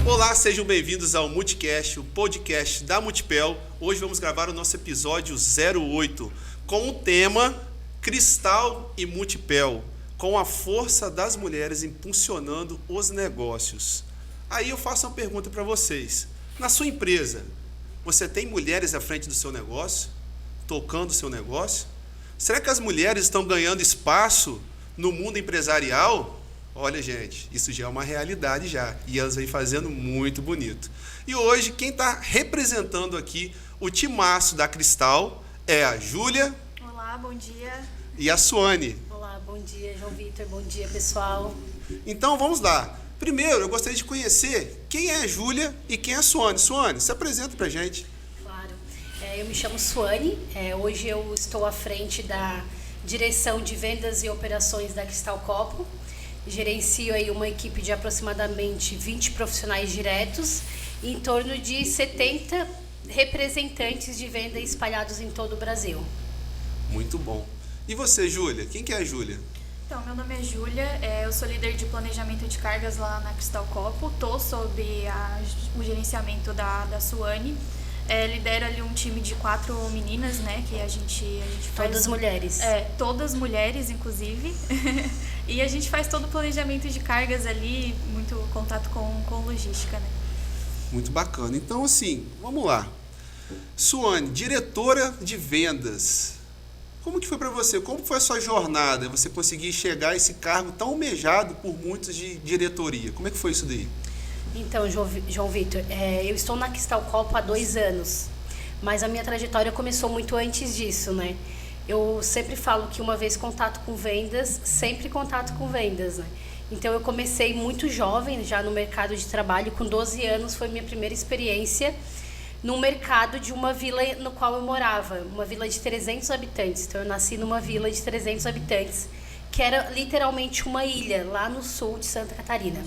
Olá, sejam bem-vindos ao Multicast, o podcast da Multipel. Hoje vamos gravar o nosso episódio 08 com o tema Cristal e Multipel, com a força das mulheres impulsionando os negócios. Aí eu faço uma pergunta para vocês. Na sua empresa, você tem mulheres à frente do seu negócio? Tocando o seu negócio? Será que as mulheres estão ganhando espaço no mundo empresarial? Olha, gente, isso já é uma realidade já. E elas vêm fazendo muito bonito. E hoje, quem está representando aqui o timaço da Cristal é a Júlia. Olá, bom dia. E a Suane. Olá, bom dia, João Vitor. Bom dia, pessoal. Então, vamos lá. Primeiro, eu gostaria de conhecer quem é a Júlia e quem é a Suane. Suane, se apresenta pra gente. Claro. Eu me chamo Suane. Hoje eu estou à frente da direção de vendas e operações da Cristal Copo. Gerencio aí uma equipe de aproximadamente 20 profissionais diretos e em torno de 70 representantes de venda espalhados em todo o Brasil. Muito bom. E você, Júlia? Quem que é a Júlia? Então, meu nome é Júlia, eu sou líder de planejamento de cargas lá na Cristal Copo, estou sob o gerenciamento da Suane, lidero ali um time de 4 meninas, né, que a gente faz... Todas mulheres. Todas mulheres, inclusive, e a gente faz todo o planejamento de cargas ali, muito contato com logística, né. Muito bacana. Então, assim, vamos lá. Suane, diretora de vendas. Como que foi para você? Como foi a sua jornada? Você conseguir chegar a esse cargo tão almejado por muitos de diretoria. Como é que foi isso daí? Então, João Vitor, eu estou na Cristal Copo há 2 anos, mas a minha trajetória começou muito antes disso, né? Eu sempre falo que uma vez contato com vendas, sempre contato com vendas, né? Então, eu comecei muito jovem já no mercado de trabalho, com 12 anos foi minha primeira experiência no mercado de uma vila no qual eu morava, uma vila de 300 habitantes. Então, eu nasci numa vila de 300 habitantes, que era literalmente uma ilha, lá no sul de Santa Catarina.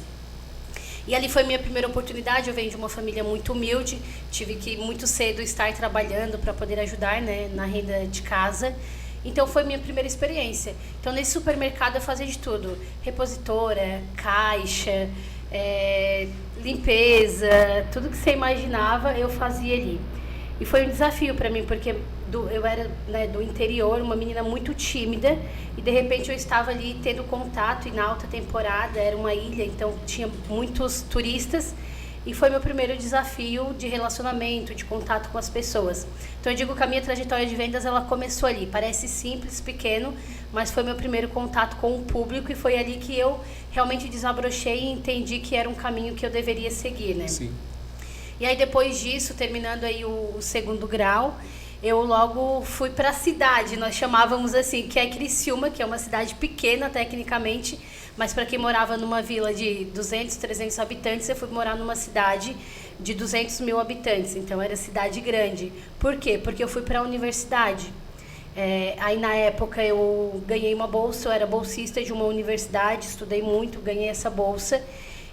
E ali foi minha primeira oportunidade. Eu venho de uma família muito humilde, tive que muito cedo estar trabalhando para poder ajudar, né, na renda de casa. Então, foi minha primeira experiência. Então, nesse supermercado eu fazia de tudo, repositora, caixa, limpeza, tudo que você imaginava eu fazia ali. E foi um desafio para mim, porque eu era, né, do interior, uma menina muito tímida, e de repente eu estava ali tendo contato, e na alta temporada era uma ilha, então tinha muitos turistas, e foi meu primeiro desafio de relacionamento, de contato com as pessoas. Então eu digo que a minha trajetória de vendas, ela começou ali, parece simples, pequeno, mas foi meu primeiro contato com o público, e foi ali que eu realmente desabrochei e entendi que era um caminho que eu deveria seguir, né? Sim. E aí depois disso, terminando aí o 2º grau, eu logo fui para a cidade, nós chamávamos assim, que é Criciúma, que é uma cidade pequena tecnicamente, mas para quem morava numa vila de 200, 300 habitantes, eu fui morar numa cidade de 200 mil habitantes, então era cidade grande. Por quê? Porque eu fui para a universidade. Aí na época eu ganhei uma bolsa, eu era bolsista de uma universidade, estudei muito, ganhei essa bolsa.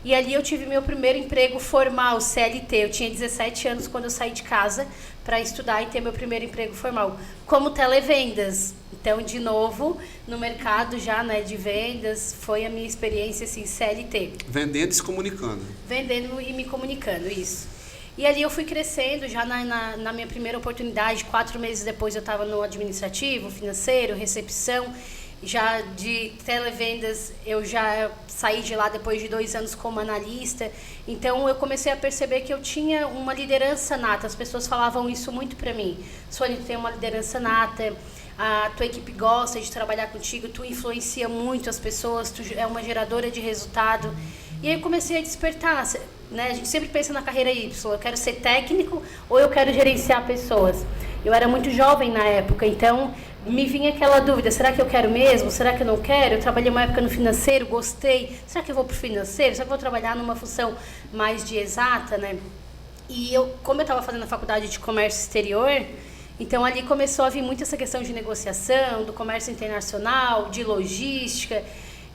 E ali eu tive meu primeiro emprego formal, CLT. Eu tinha 17 anos quando eu saí de casa para estudar e ter meu primeiro emprego formal, como televendas. Então, de novo, no mercado já, né, de vendas, foi a minha experiência, assim, CLT. Vendendo e se comunicando. Vendendo e me comunicando, isso. E ali eu fui crescendo, já na minha primeira oportunidade, 4 meses depois eu estava no administrativo, financeiro, recepção. Já de televendas, eu já saí de lá depois de 2 anos como analista. Então, eu comecei a perceber que eu tinha uma liderança nata. As pessoas falavam isso muito para mim. Suane, tu tem uma liderança nata, a tua equipe gosta de trabalhar contigo, tu influencia muito as pessoas, tu é uma geradora de resultado. E aí eu comecei a despertar, né? A gente sempre pensa na carreira Y, eu quero ser técnico ou eu quero gerenciar pessoas. Eu era muito jovem na época, então me vinha aquela dúvida, será que eu quero mesmo? Será que eu não quero? Eu trabalhei uma época no financeiro, gostei. Será que eu vou para o financeiro? Será que eu vou trabalhar numa função mais de exata, né? E como eu estava fazendo a faculdade de comércio exterior, então ali começou a vir muito essa questão de negociação, do comércio internacional, de logística.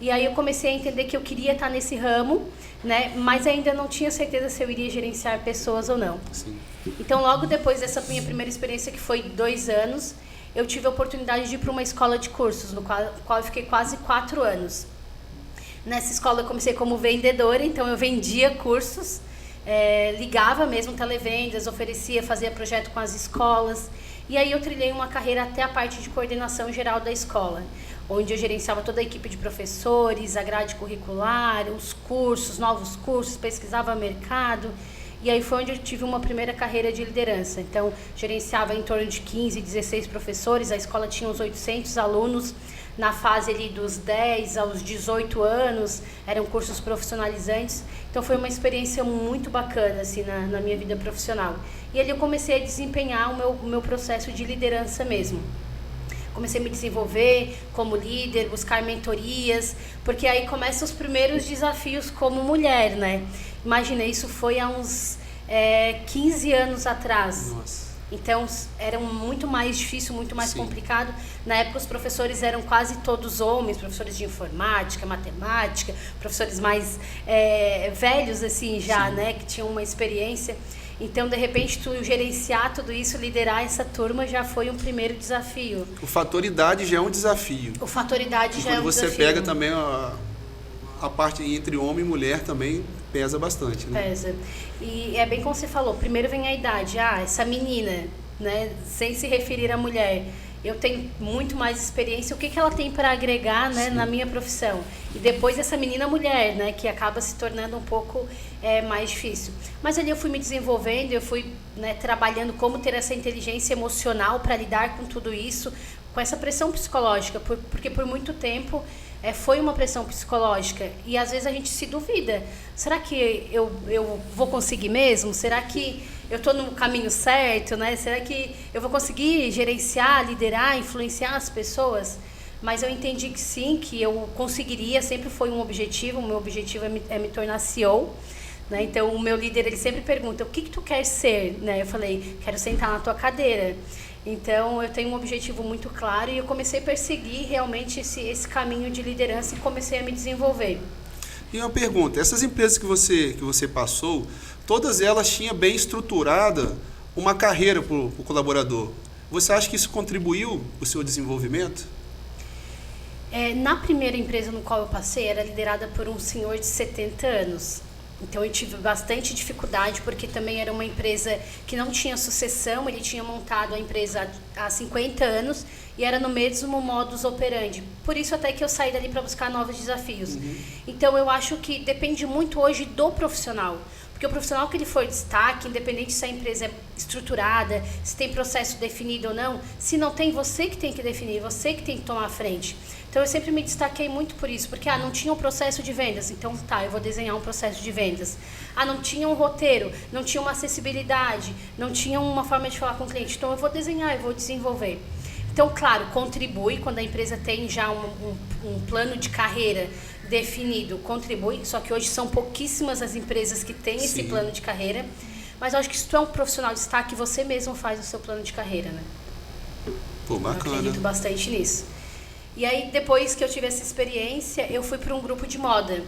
E aí eu comecei a entender que eu queria estar nesse ramo, né? Mas ainda não tinha certeza se eu iria gerenciar pessoas ou não. Sim. Então, logo depois dessa minha primeira experiência, que foi 2 anos, eu tive a oportunidade de ir para uma escola de cursos, no qual eu fiquei quase 4 anos. Nessa escola eu comecei como vendedora, então eu vendia cursos, ligava mesmo televendas, oferecia, fazia projeto com as escolas. E aí eu trilhei uma carreira até a parte de coordenação geral da escola, onde eu gerenciava toda a equipe de professores, a grade curricular, os cursos, novos cursos, pesquisava mercado. E aí foi onde eu tive uma primeira carreira de liderança. Então, gerenciava em torno de 15, 16 professores, a escola tinha uns 800 alunos, na fase ali dos 10 aos 18 anos, eram cursos profissionalizantes. Então, foi uma experiência muito bacana, assim, na minha vida profissional. E ali eu comecei a desempenhar o meu processo de liderança mesmo. Comecei a me desenvolver como líder, buscar mentorias, porque aí começam os primeiros desafios como mulher, né? Imagina, isso foi há uns 15 anos atrás. Nossa. Então, era muito mais difícil, muito mais complicado. Na época, os professores eram quase todos homens, professores de informática, matemática, professores mais velhos, assim, já, né? Que tinham uma experiência. Então, de repente, tu gerenciar tudo isso, liderar essa turma já foi um primeiro desafio. O fator idade já é um desafio. O fator idade já é um desafio. Quando você pega também a parte entre homem e mulher também pesa bastante, né? Pesa. E é bem como você falou, primeiro vem a idade. Essa menina, né, sem se referir à mulher, eu tenho muito mais experiência, o que ela tem para agregar, né, na minha profissão? E depois essa menina mulher, né, que acaba se tornando um pouco mais difícil. Mas ali eu fui me desenvolvendo, eu fui, né, trabalhando como ter essa inteligência emocional para lidar com tudo isso, com essa pressão psicológica, porque por muito tempo foi uma pressão psicológica e às vezes a gente se duvida. Será que eu vou conseguir mesmo? Será que eu estou no caminho certo, né? Será que eu vou conseguir gerenciar, liderar, influenciar as pessoas? Mas eu entendi que sim, que eu conseguiria, sempre foi um objetivo. O meu objetivo é me tornar CEO. Né? Então, o meu líder, ele sempre pergunta, o que tu quer ser? Né? Eu falei, quero sentar na tua cadeira. Então, eu tenho um objetivo muito claro e eu comecei a perseguir realmente esse caminho de liderança e comecei a me desenvolver. E uma pergunta, essas empresas que você passou, todas elas tinham bem estruturada uma carreira para o colaborador. Você acha que isso contribuiu para o seu desenvolvimento? Na primeira empresa no qual eu passei, era liderada por um senhor de 70 anos. Então, eu tive bastante dificuldade, porque também era uma empresa que não tinha sucessão, ele tinha montado a empresa há 50 anos e era no mesmo modus operandi. Por isso, até que eu saí dali para buscar novos desafios. Então, eu acho que depende muito hoje do profissional. Porque o profissional que ele for destaque, independente se a empresa é estruturada, se tem processo definido ou não, se não tem, você que tem que definir, você que tem que tomar a frente. Então, eu sempre me destaquei muito por isso, porque não tinha um processo de vendas, então eu vou desenhar um processo de vendas. Não tinha um roteiro, não tinha uma acessibilidade, não tinha uma forma de falar com o cliente, então eu vou desenhar, eu vou desenvolver. Então, claro, contribui quando a empresa tem já um plano de carreira definido, contribui, só que hoje são pouquíssimas as empresas que têm esse plano de carreira, mas eu acho que se tu é um profissional de destaque, você mesmo faz o seu plano de carreira, né? Pô, bacana. Eu acredito bastante nisso. E aí, depois que eu tive essa experiência, eu fui para um grupo de moda.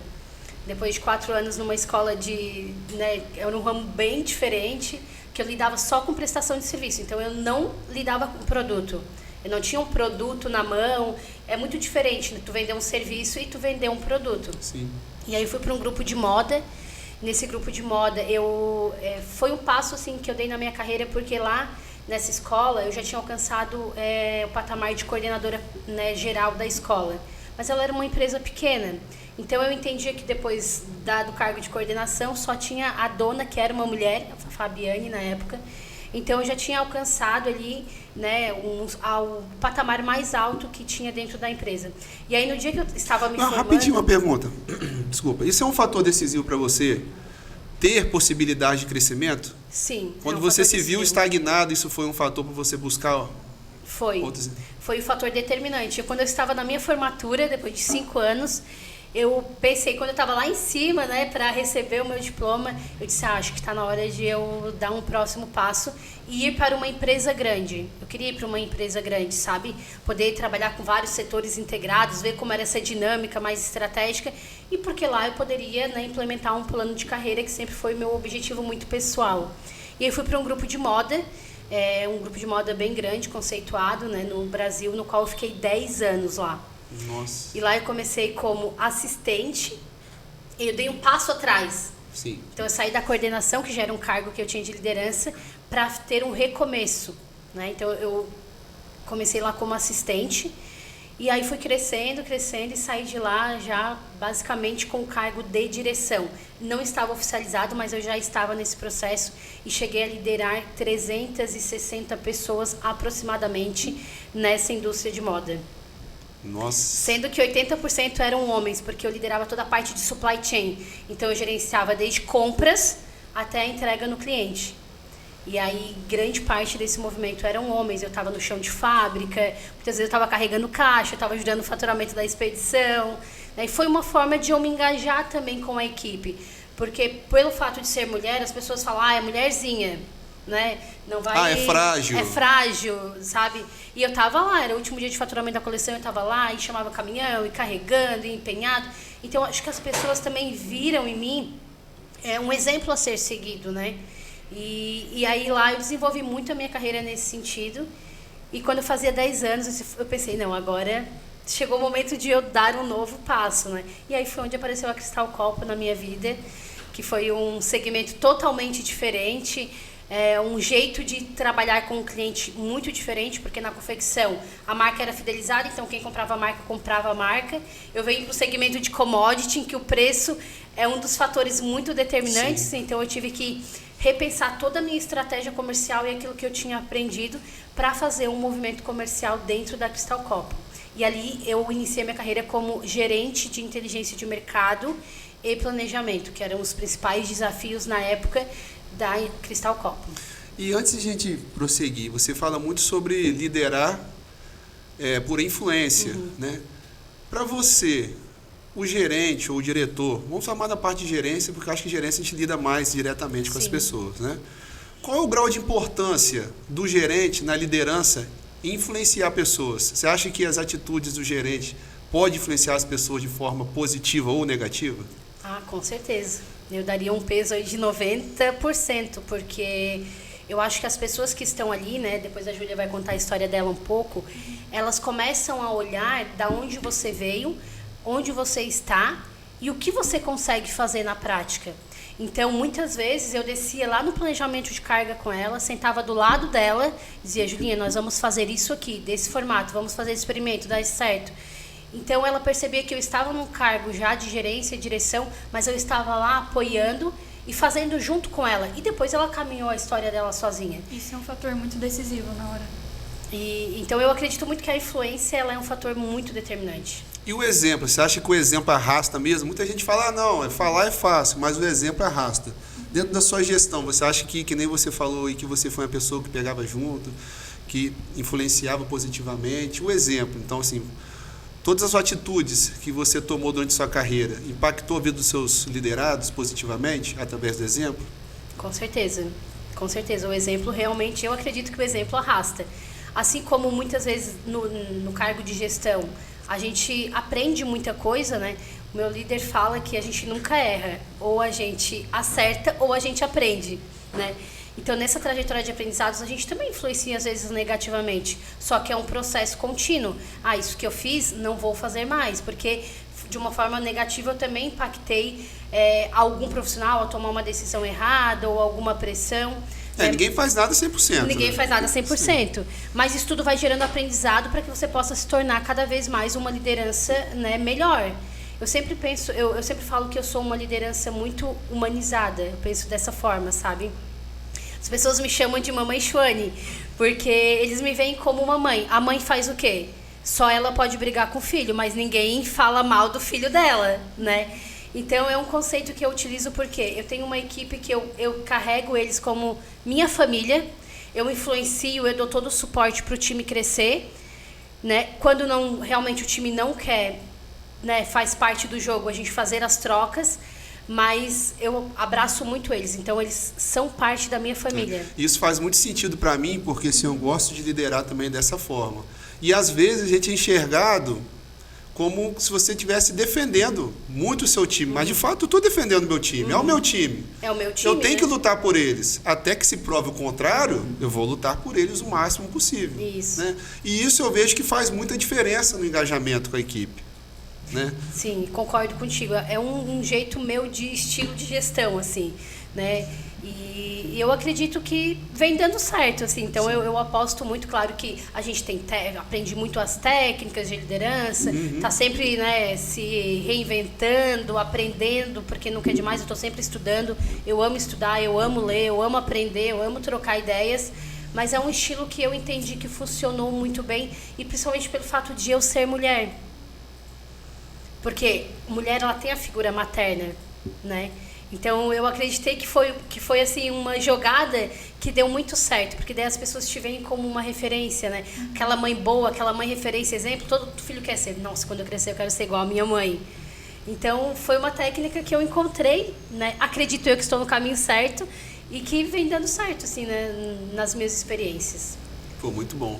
Depois de 4 anos numa escola era um ramo bem diferente, que eu lidava só com prestação de serviço. Então, eu não lidava com produto. Eu não tinha um produto na mão. É muito diferente, né? Tu vender um serviço e tu vender um produto. Sim. E aí, eu fui para um grupo de moda. Nesse grupo de moda, foi um passo assim, que eu dei na minha carreira, porque lá, nessa escola, eu já tinha alcançado o patamar de coordenadora, né, geral da escola. Mas ela era uma empresa pequena. Então, eu entendia que depois do cargo de coordenação, só tinha a dona, que era uma mulher, a Fabiane, na época. Então, eu já tinha alcançado ali, né, ao patamar mais alto que tinha dentro da empresa. E aí, no dia que eu estava me formando... Rapidinho, uma pergunta. Desculpa. Isso é um fator decisivo para você ter possibilidade de crescimento? Sim. Quando você se viu estagnado, isso foi um fator para você buscar... Foi o fator determinante. Quando eu estava na minha formatura, depois de 5 anos, eu pensei, quando eu estava lá em cima, né, para receber o meu diploma, eu disse, acho que está na hora de eu dar um próximo passo e ir para uma empresa grande. Eu queria ir para uma empresa grande, sabe? Poder trabalhar com vários setores integrados, ver como era essa dinâmica mais estratégica e porque lá eu poderia, né, implementar um plano de carreira que sempre foi meu objetivo muito pessoal. E aí fui para um grupo de moda, um grupo de moda bem grande, conceituado, né, no Brasil, no qual eu fiquei 10 anos lá. Nossa. E lá eu comecei como assistente e eu dei um passo atrás. Sim. Então eu saí da coordenação, que já era um cargo que eu tinha de liderança, para ter um recomeço, né? Então eu comecei lá como assistente e aí fui crescendo e saí de lá já basicamente com o cargo de direção. Não estava oficializado, mas eu já estava nesse processo e cheguei a liderar 360 pessoas aproximadamente nessa indústria de moda. Nossa. Sendo que 80% eram homens, porque eu liderava toda a parte de supply chain. Então eu gerenciava desde compras até a entrega no cliente. E aí grande parte desse movimento eram homens. Eu estava no chão de fábrica, muitas vezes eu estava carregando caixa, eu estava ajudando o faturamento da expedição. E foi uma forma de eu me engajar também com a equipe. Porque pelo fato de ser mulher, as pessoas falam, é mulherzinha, né? Não vai... é frágil. É frágil, sabe? E eu tava lá, era o último dia de faturamento da coleção, eu tava lá e chamava caminhão, e carregando, e empenhado. Então, acho que as pessoas também viram em mim um exemplo a ser seguido, né? E aí lá eu desenvolvi muito a minha carreira nesse sentido. E quando eu fazia 10 anos, eu pensei, não, agora chegou o momento de eu dar um novo passo, né? E aí foi onde apareceu a Cristal Copo na minha vida, que foi um segmento totalmente diferente, um jeito de trabalhar com o cliente muito diferente, porque na confecção a marca era fidelizada, então quem comprava a marca, comprava a marca. Eu venho para o segmento de commodity, em que o preço é um dos fatores muito determinantes. Sim. Então eu tive que repensar toda a minha estratégia comercial e aquilo que eu tinha aprendido para fazer um movimento comercial dentro da Cristal Copo. E ali eu iniciei minha carreira como gerente de inteligência de mercado e planejamento, que eram os principais desafios na época da Cristal Copo. E antes de a gente prosseguir, você fala muito sobre liderar por influência, né? Para você, o gerente ou o diretor, vamos falar da parte de gerência, porque eu acho que gerência a gente lida mais diretamente com as pessoas, né? Qual é o grau de importância do gerente na liderança em influenciar pessoas? Você acha que as atitudes do gerente podem influenciar as pessoas de forma positiva ou negativa? Com certeza. Eu daria um peso aí de 90%, porque eu acho que as pessoas que estão ali, né, depois a Júlia vai contar a história dela um pouco, elas começam a olhar da onde você veio, onde você está e o que você consegue fazer na prática. Então, muitas vezes eu descia lá no planejamento de carga com ela, sentava do lado dela, dizia, Julinha, nós vamos fazer isso aqui, desse formato, vamos fazer esse experimento, dá certo. Então, ela percebia que eu estava num cargo já de gerência e direção, mas eu estava lá apoiando e fazendo junto com ela. E depois ela caminhou a história dela sozinha. Isso é um fator muito decisivo na hora. Então, eu acredito muito que a influência ela é um fator muito determinante. E o exemplo? Você acha que o exemplo arrasta mesmo? Muita gente fala, não, falar é fácil, mas o exemplo arrasta. Dentro da sua gestão, você acha que nem você falou e que você foi uma pessoa que pegava junto, que influenciava positivamente? O exemplo, então, assim... Todas as atitudes que você tomou durante sua carreira impactou a vida dos seus liderados positivamente através do exemplo? Com certeza. Com certeza. O exemplo realmente, eu acredito que o exemplo arrasta. Assim como muitas vezes no cargo de gestão, a gente aprende muita coisa, né? O meu líder fala que a gente nunca erra. Ou a gente acerta ou a gente aprende, né? Então, nessa trajetória de aprendizados, a gente também influencia, às vezes, negativamente. Só que é um processo contínuo. Isso que eu fiz, não vou fazer mais. Porque, de uma forma negativa, eu também impactei algum profissional a tomar uma decisão errada ou alguma pressão. Ninguém faz nada 100%. Ninguém faz nada 100%. Sim. Mas isso tudo vai gerando aprendizado para que você possa se tornar cada vez mais uma liderança, né, melhor. Eu sempre penso, eu sempre falo que eu sou uma liderança muito humanizada. Eu penso dessa forma, sabe? As pessoas me chamam de mamãe Xuane, porque eles me veem como uma mãe. A mãe faz o quê? Só ela pode brigar com o filho, mas ninguém fala mal do filho dela, né? Então, é um conceito que eu utilizo porque eu tenho uma equipe que eu carrego eles como minha família, eu influencio, eu dou todo o suporte para o time crescer, né? Quando realmente o time não quer, né, faz parte do jogo a gente fazer as trocas, mas eu abraço muito eles, então eles são parte da minha família. Isso faz muito sentido para mim, porque assim, eu gosto de liderar também dessa forma. E às vezes a gente é enxergado como se você estivesse defendendo muito o seu time. Mas, de fato, eu estou defendendo o meu time. É o meu time. É o meu time, Eu tenho né? que lutar por eles. Até que se prove o contrário, eu vou lutar por eles o máximo possível. Isso. Né? E isso eu vejo que faz muita diferença no engajamento com a equipe. Né? Sim, concordo contigo. É um jeito meu de estilo de gestão, assim, né? E eu acredito que vem dando certo, assim. Então eu aposto muito, claro que a gente aprende muito as técnicas de liderança, tá sempre, né, se reinventando, aprendendo, porque nunca é demais. Eu estou sempre estudando. Eu amo estudar, eu amo ler, eu amo aprender, eu amo trocar ideias. Mas é um estilo que eu entendi que funcionou muito bem, e principalmente pelo fato de eu ser mulher. Porque mulher, ela tem a figura materna, né? Então, eu acreditei que foi assim, uma jogada que deu muito certo. Porque daí as pessoas te veem como uma referência, né? Aquela mãe boa, aquela mãe referência, exemplo. Todo filho quer ser. Nossa, quando eu crescer, eu quero ser igual a minha mãe. Então, foi uma técnica que eu encontrei, né? Acredito eu que estou no caminho certo e que vem dando certo, assim, né? Nas minhas experiências. Pô, muito bom.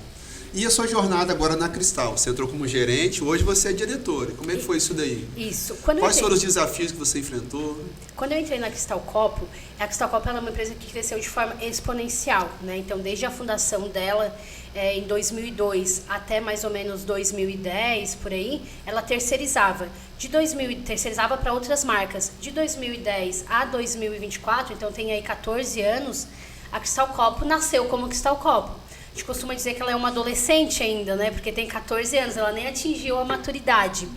E a sua jornada agora na Cristal? Você entrou como gerente, hoje você é diretora. Como é que foi isso daí? Isso. Quais foram os desafios que você enfrentou? Quando eu entrei na Cristal Copo, a Cristal Copo é uma empresa que cresceu de forma exponencial, né? Então, desde a fundação dela, em 2002 até mais ou menos 2010, por aí, ela terceirizava. Terceirizava para outras marcas. De 2010 a 2024, então tem aí 14 anos, a Cristal Copo nasceu como Cristal Copo. A gente costuma dizer que ela é uma adolescente ainda, né? Porque tem 14 anos, ela nem atingiu a maturidade.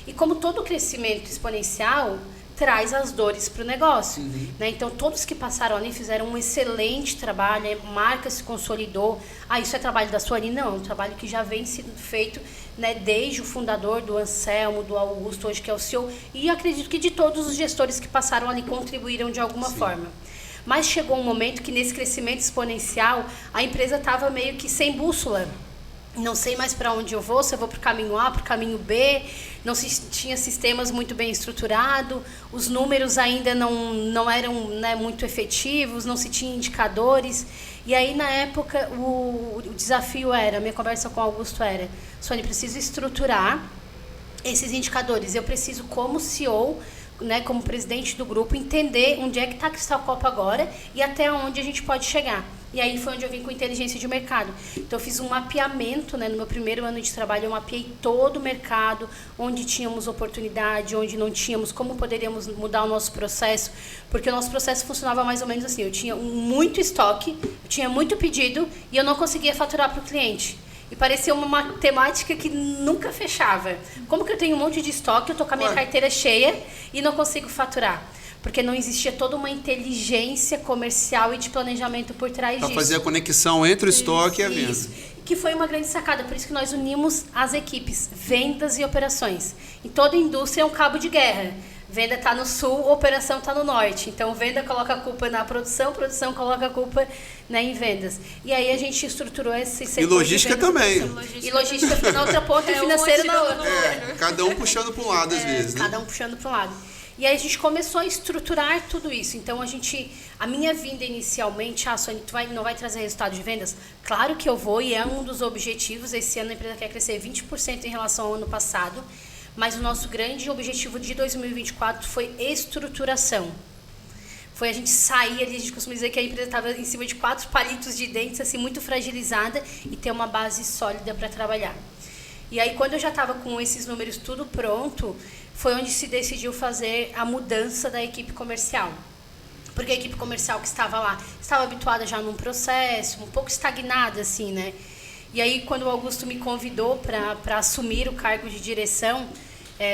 E como todo crescimento exponencial, traz as dores para o negócio. Né? Então, todos que passaram ali fizeram um excelente trabalho, a marca se consolidou. Ah, isso é trabalho da Suane? Não, é um trabalho que já vem sendo feito, né, desde o fundador, do Anselmo, do Augusto, hoje que é o CEO, e acredito que de todos os gestores que passaram ali contribuíram de alguma forma. Mas chegou um momento que nesse crescimento exponencial, a empresa estava meio que sem bússola. Não sei mais para onde eu vou, se eu vou para o caminho A, para o caminho B, não se tinha sistemas muito bem estruturados, os números ainda não eram, né, muito efetivos, não se tinha indicadores. E aí, na época, o desafio era, a minha conversa com o Augusto era, Suane, preciso estruturar esses indicadores, eu preciso, como CEO, né, como presidente do grupo, entender onde é que está a Cristal Copo agora e até onde a gente pode chegar. E aí foi onde eu vim com inteligência de mercado. Então eu fiz um mapeamento, né, no meu primeiro ano de trabalho, eu mapeei todo o mercado, onde tínhamos oportunidade, onde não tínhamos, como poderíamos mudar o nosso processo, porque o nosso processo funcionava mais ou menos assim, eu tinha muito estoque, eu tinha muito pedido e eu não conseguia faturar para o cliente. E parecia uma matemática que nunca fechava. Como que eu tenho um monte de estoque, eu tô com a minha carteira cheia e não consigo faturar? Porque não existia toda uma inteligência comercial e de planejamento por trás disso. Para fazer a conexão entre o estoque e a venda. Isso. Que foi uma grande sacada, por isso que nós unimos as equipes, vendas e operações. Em toda indústria é um cabo de guerra. Venda está no sul, operação está no norte. Então, venda coloca a culpa na produção coloca a culpa, né, em vendas. E aí a gente estruturou esse setor. E logística também. E logística na outra ponta e financeiro na outra. Cada um puxando para um lado, às vezes. Né? Cada um puxando para um lado. E aí a gente começou a estruturar tudo isso. Então, a minha vinda inicialmente, Sônia, não vai trazer resultado de vendas? Claro que eu vou, e é um dos objetivos. Esse ano a empresa quer crescer 20% em relação ao ano passado. Mas o nosso grande objetivo de 2024 foi estruturação. Foi a gente sair ali, a gente costuma dizer que a empresa estava em cima de 4 palitos de dentes, assim, muito fragilizada, e ter uma base sólida para trabalhar. E aí, quando eu já estava com esses números tudo pronto, foi onde se decidiu fazer a mudança da equipe comercial. Porque a equipe comercial que estava lá estava habituada já num processo, um pouco estagnada, assim, né? E aí, quando o Augusto me convidou para assumir o cargo de direção,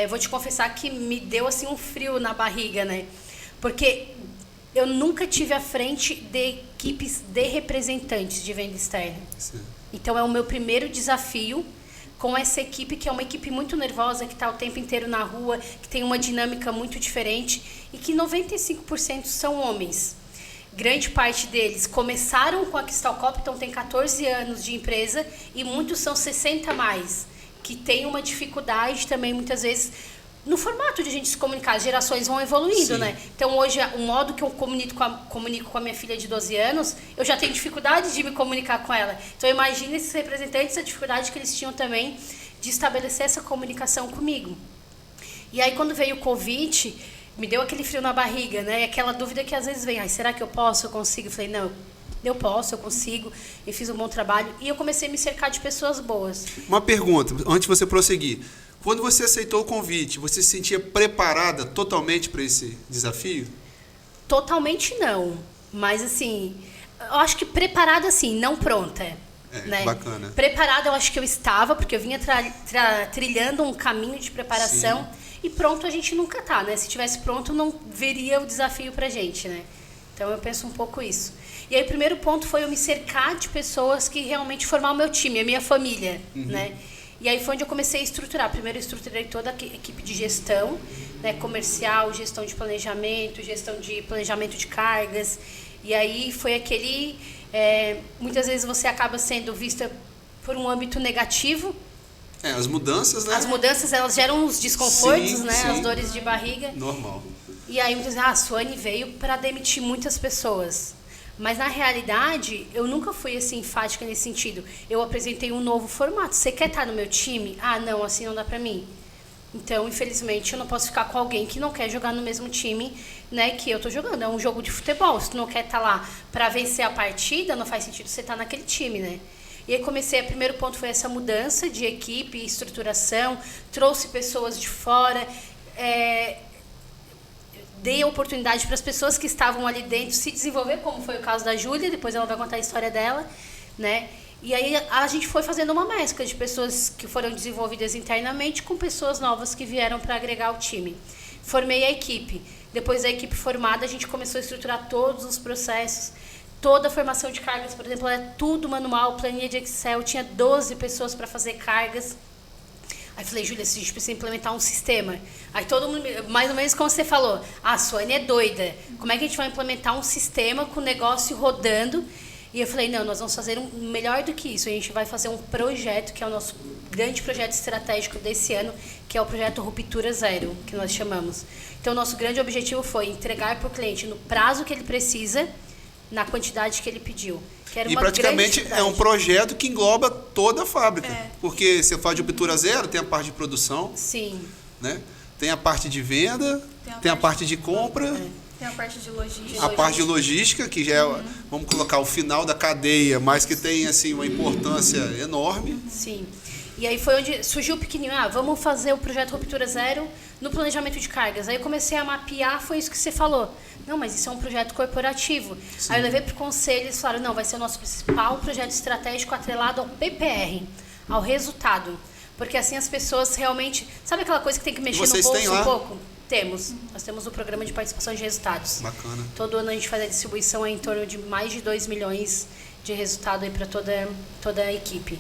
vou te confessar que me deu assim um frio na barriga, né? Porque eu nunca tive à frente de equipes de representantes de venda externa. Sim. Então, é o meu primeiro desafio com essa equipe, que é uma equipe muito nervosa, que está o tempo inteiro na rua, que tem uma dinâmica muito diferente e que 95% são homens. Grande parte deles começaram com a Cristal Copo, então tem 14 anos de empresa, e muitos são 60 a mais, que tem uma dificuldade também, muitas vezes, no formato de a gente se comunicar. As gerações vão evoluindo, Sim. né? Então, hoje, o modo que eu comunico com a minha filha de 12 anos, eu já tenho dificuldade de me comunicar com ela. Então, imagina esses representantes, a dificuldade que eles tinham também de estabelecer essa comunicação comigo. E aí, quando veio o convite, me deu aquele frio na barriga, né? E aquela dúvida que às vezes vem, será que eu posso, eu consigo? Eu falei, não, eu posso, eu consigo, eu fiz um bom trabalho. E eu comecei a me cercar de pessoas boas. Uma pergunta, antes de você prosseguir. Quando você aceitou o convite, você se sentia preparada totalmente para esse desafio? Totalmente não. Mas, assim, eu acho que preparada, assim, não pronta. Né? Bacana. Preparada eu acho que eu estava, porque eu vinha trilhando um caminho de preparação. Sim. E pronto a gente nunca tá, né? Se tivesse pronto, não veria o desafio pra gente, né? Então eu penso um pouco isso. E aí o primeiro ponto foi eu me cercar de pessoas que realmente formar o meu time, a minha família, né? E aí foi onde eu comecei a estruturar. Primeiro eu estruturei toda a equipe de gestão, né? Comercial, gestão de planejamento de cargas. E aí foi aquele... muitas vezes você acaba sendo vista por um âmbito negativo. As mudanças, né? As mudanças, elas geram uns desconfortos, sim, né? Sim. As dores de barriga. Normal. E aí muitas vezes, a Suane veio para demitir muitas pessoas. Mas na realidade, eu nunca fui assim enfática nesse sentido. Eu apresentei um novo formato. Você quer estar no meu time? Ah, não, assim não dá para mim. Então, infelizmente, eu não posso ficar com alguém que não quer jogar no mesmo time, né, que eu tô jogando. É um jogo de futebol. Se tu não quer estar lá para vencer a partida, não faz sentido você estar naquele time, né? E aí comecei, o primeiro ponto foi essa mudança de equipe, estruturação, trouxe pessoas de fora, dei a oportunidade para as pessoas que estavam ali dentro se desenvolver, como foi o caso da Júlia, depois ela vai contar a história dela, né? E aí a gente foi fazendo uma mescla de pessoas que foram desenvolvidas internamente com pessoas novas que vieram para agregar o time. Formei a equipe. Depois da equipe formada, a gente começou a estruturar todos os processos. Toda a formação de cargas, por exemplo, é tudo manual, planilha de Excel. Tinha 12 pessoas para fazer cargas. Aí falei, Júlia, a gente precisa implementar um sistema. Aí todo mundo, mais ou menos como você falou, a Suane é doida. Como é que a gente vai implementar um sistema com o negócio rodando? E eu falei, não, nós vamos fazer melhor do que isso. A gente vai fazer um projeto, que é o nosso grande projeto estratégico desse ano, que é o projeto Ruptura Zero, que nós chamamos. Então, o nosso grande objetivo foi entregar para o cliente no prazo que ele precisa, na quantidade que ele pediu. Que era e praticamente é um projeto que engloba toda a fábrica. Porque você faz de Ruptura Zero, tem a parte de produção. Sim. Né? Tem a parte de venda, tem a parte de compra. Tem a parte de logística. A parte de logística, que já é, vamos colocar, o final da cadeia, mas que tem assim, uma importância enorme. Sim. E aí foi onde surgiu o pequenininho, vamos fazer o projeto Ruptura Zero no planejamento de cargas. Aí eu comecei a mapear, foi isso que você falou. Não, mas isso é um projeto corporativo. Sim. Aí eu levei para o conselho e eles falaram, não, vai ser o nosso principal projeto estratégico atrelado ao PPR, ao resultado. Porque assim as pessoas realmente... Sabe aquela coisa que tem que mexer no bolso um pouco? Temos. Nós temos o programa de participação de resultados. Bacana. Todo ano a gente faz a distribuição em torno de mais de 2 milhões de resultado para toda a equipe.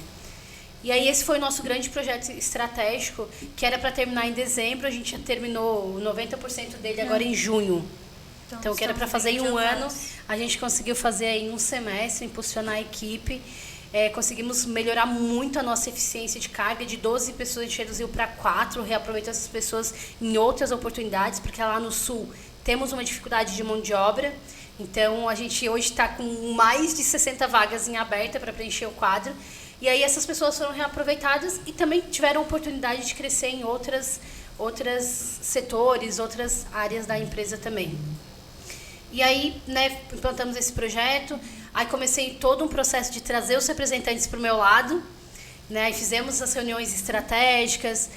E aí esse foi o nosso grande projeto estratégico, que era para terminar em dezembro, a gente já terminou 90% dele agora em junho. Então que era para fazer em um ano, a gente conseguiu fazer em um semestre, impulsionar a equipe. Conseguimos melhorar muito a nossa eficiência de carga. De 12 pessoas a gente reduziu para 4, reaproveitou essas pessoas em outras oportunidades, porque lá no Sul temos uma dificuldade de mão de obra. Então a gente hoje está com mais de 60 vagas em aberta para preencher o quadro. E aí essas pessoas foram reaproveitadas e também tiveram a oportunidade de crescer em outros setores, outras áreas da empresa também. E aí, né, implantamos esse projeto. Aí comecei todo um processo de trazer os representantes para o meu lado, né? E fizemos as reuniões estratégicas,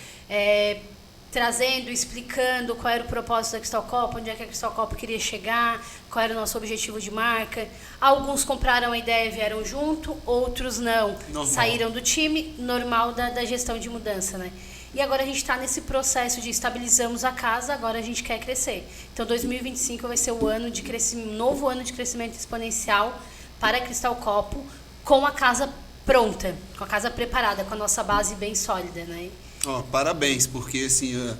trazendo, explicando qual era o propósito da Cristal Copo, onde é que a Cristal Copo queria chegar, qual era o nosso objetivo de marca. Alguns compraram a ideia e vieram junto, outros não. Normal. Saíram do time, normal da gestão de mudança, né? E agora a gente está nesse processo de estabilizamos a casa, agora a gente quer crescer. Então 2025 vai ser o ano de crescimento, novo ano de crescimento exponencial para a Cristal Copo, com a casa pronta, com a casa preparada, com a nossa base bem sólida, né? Parabéns, porque assim,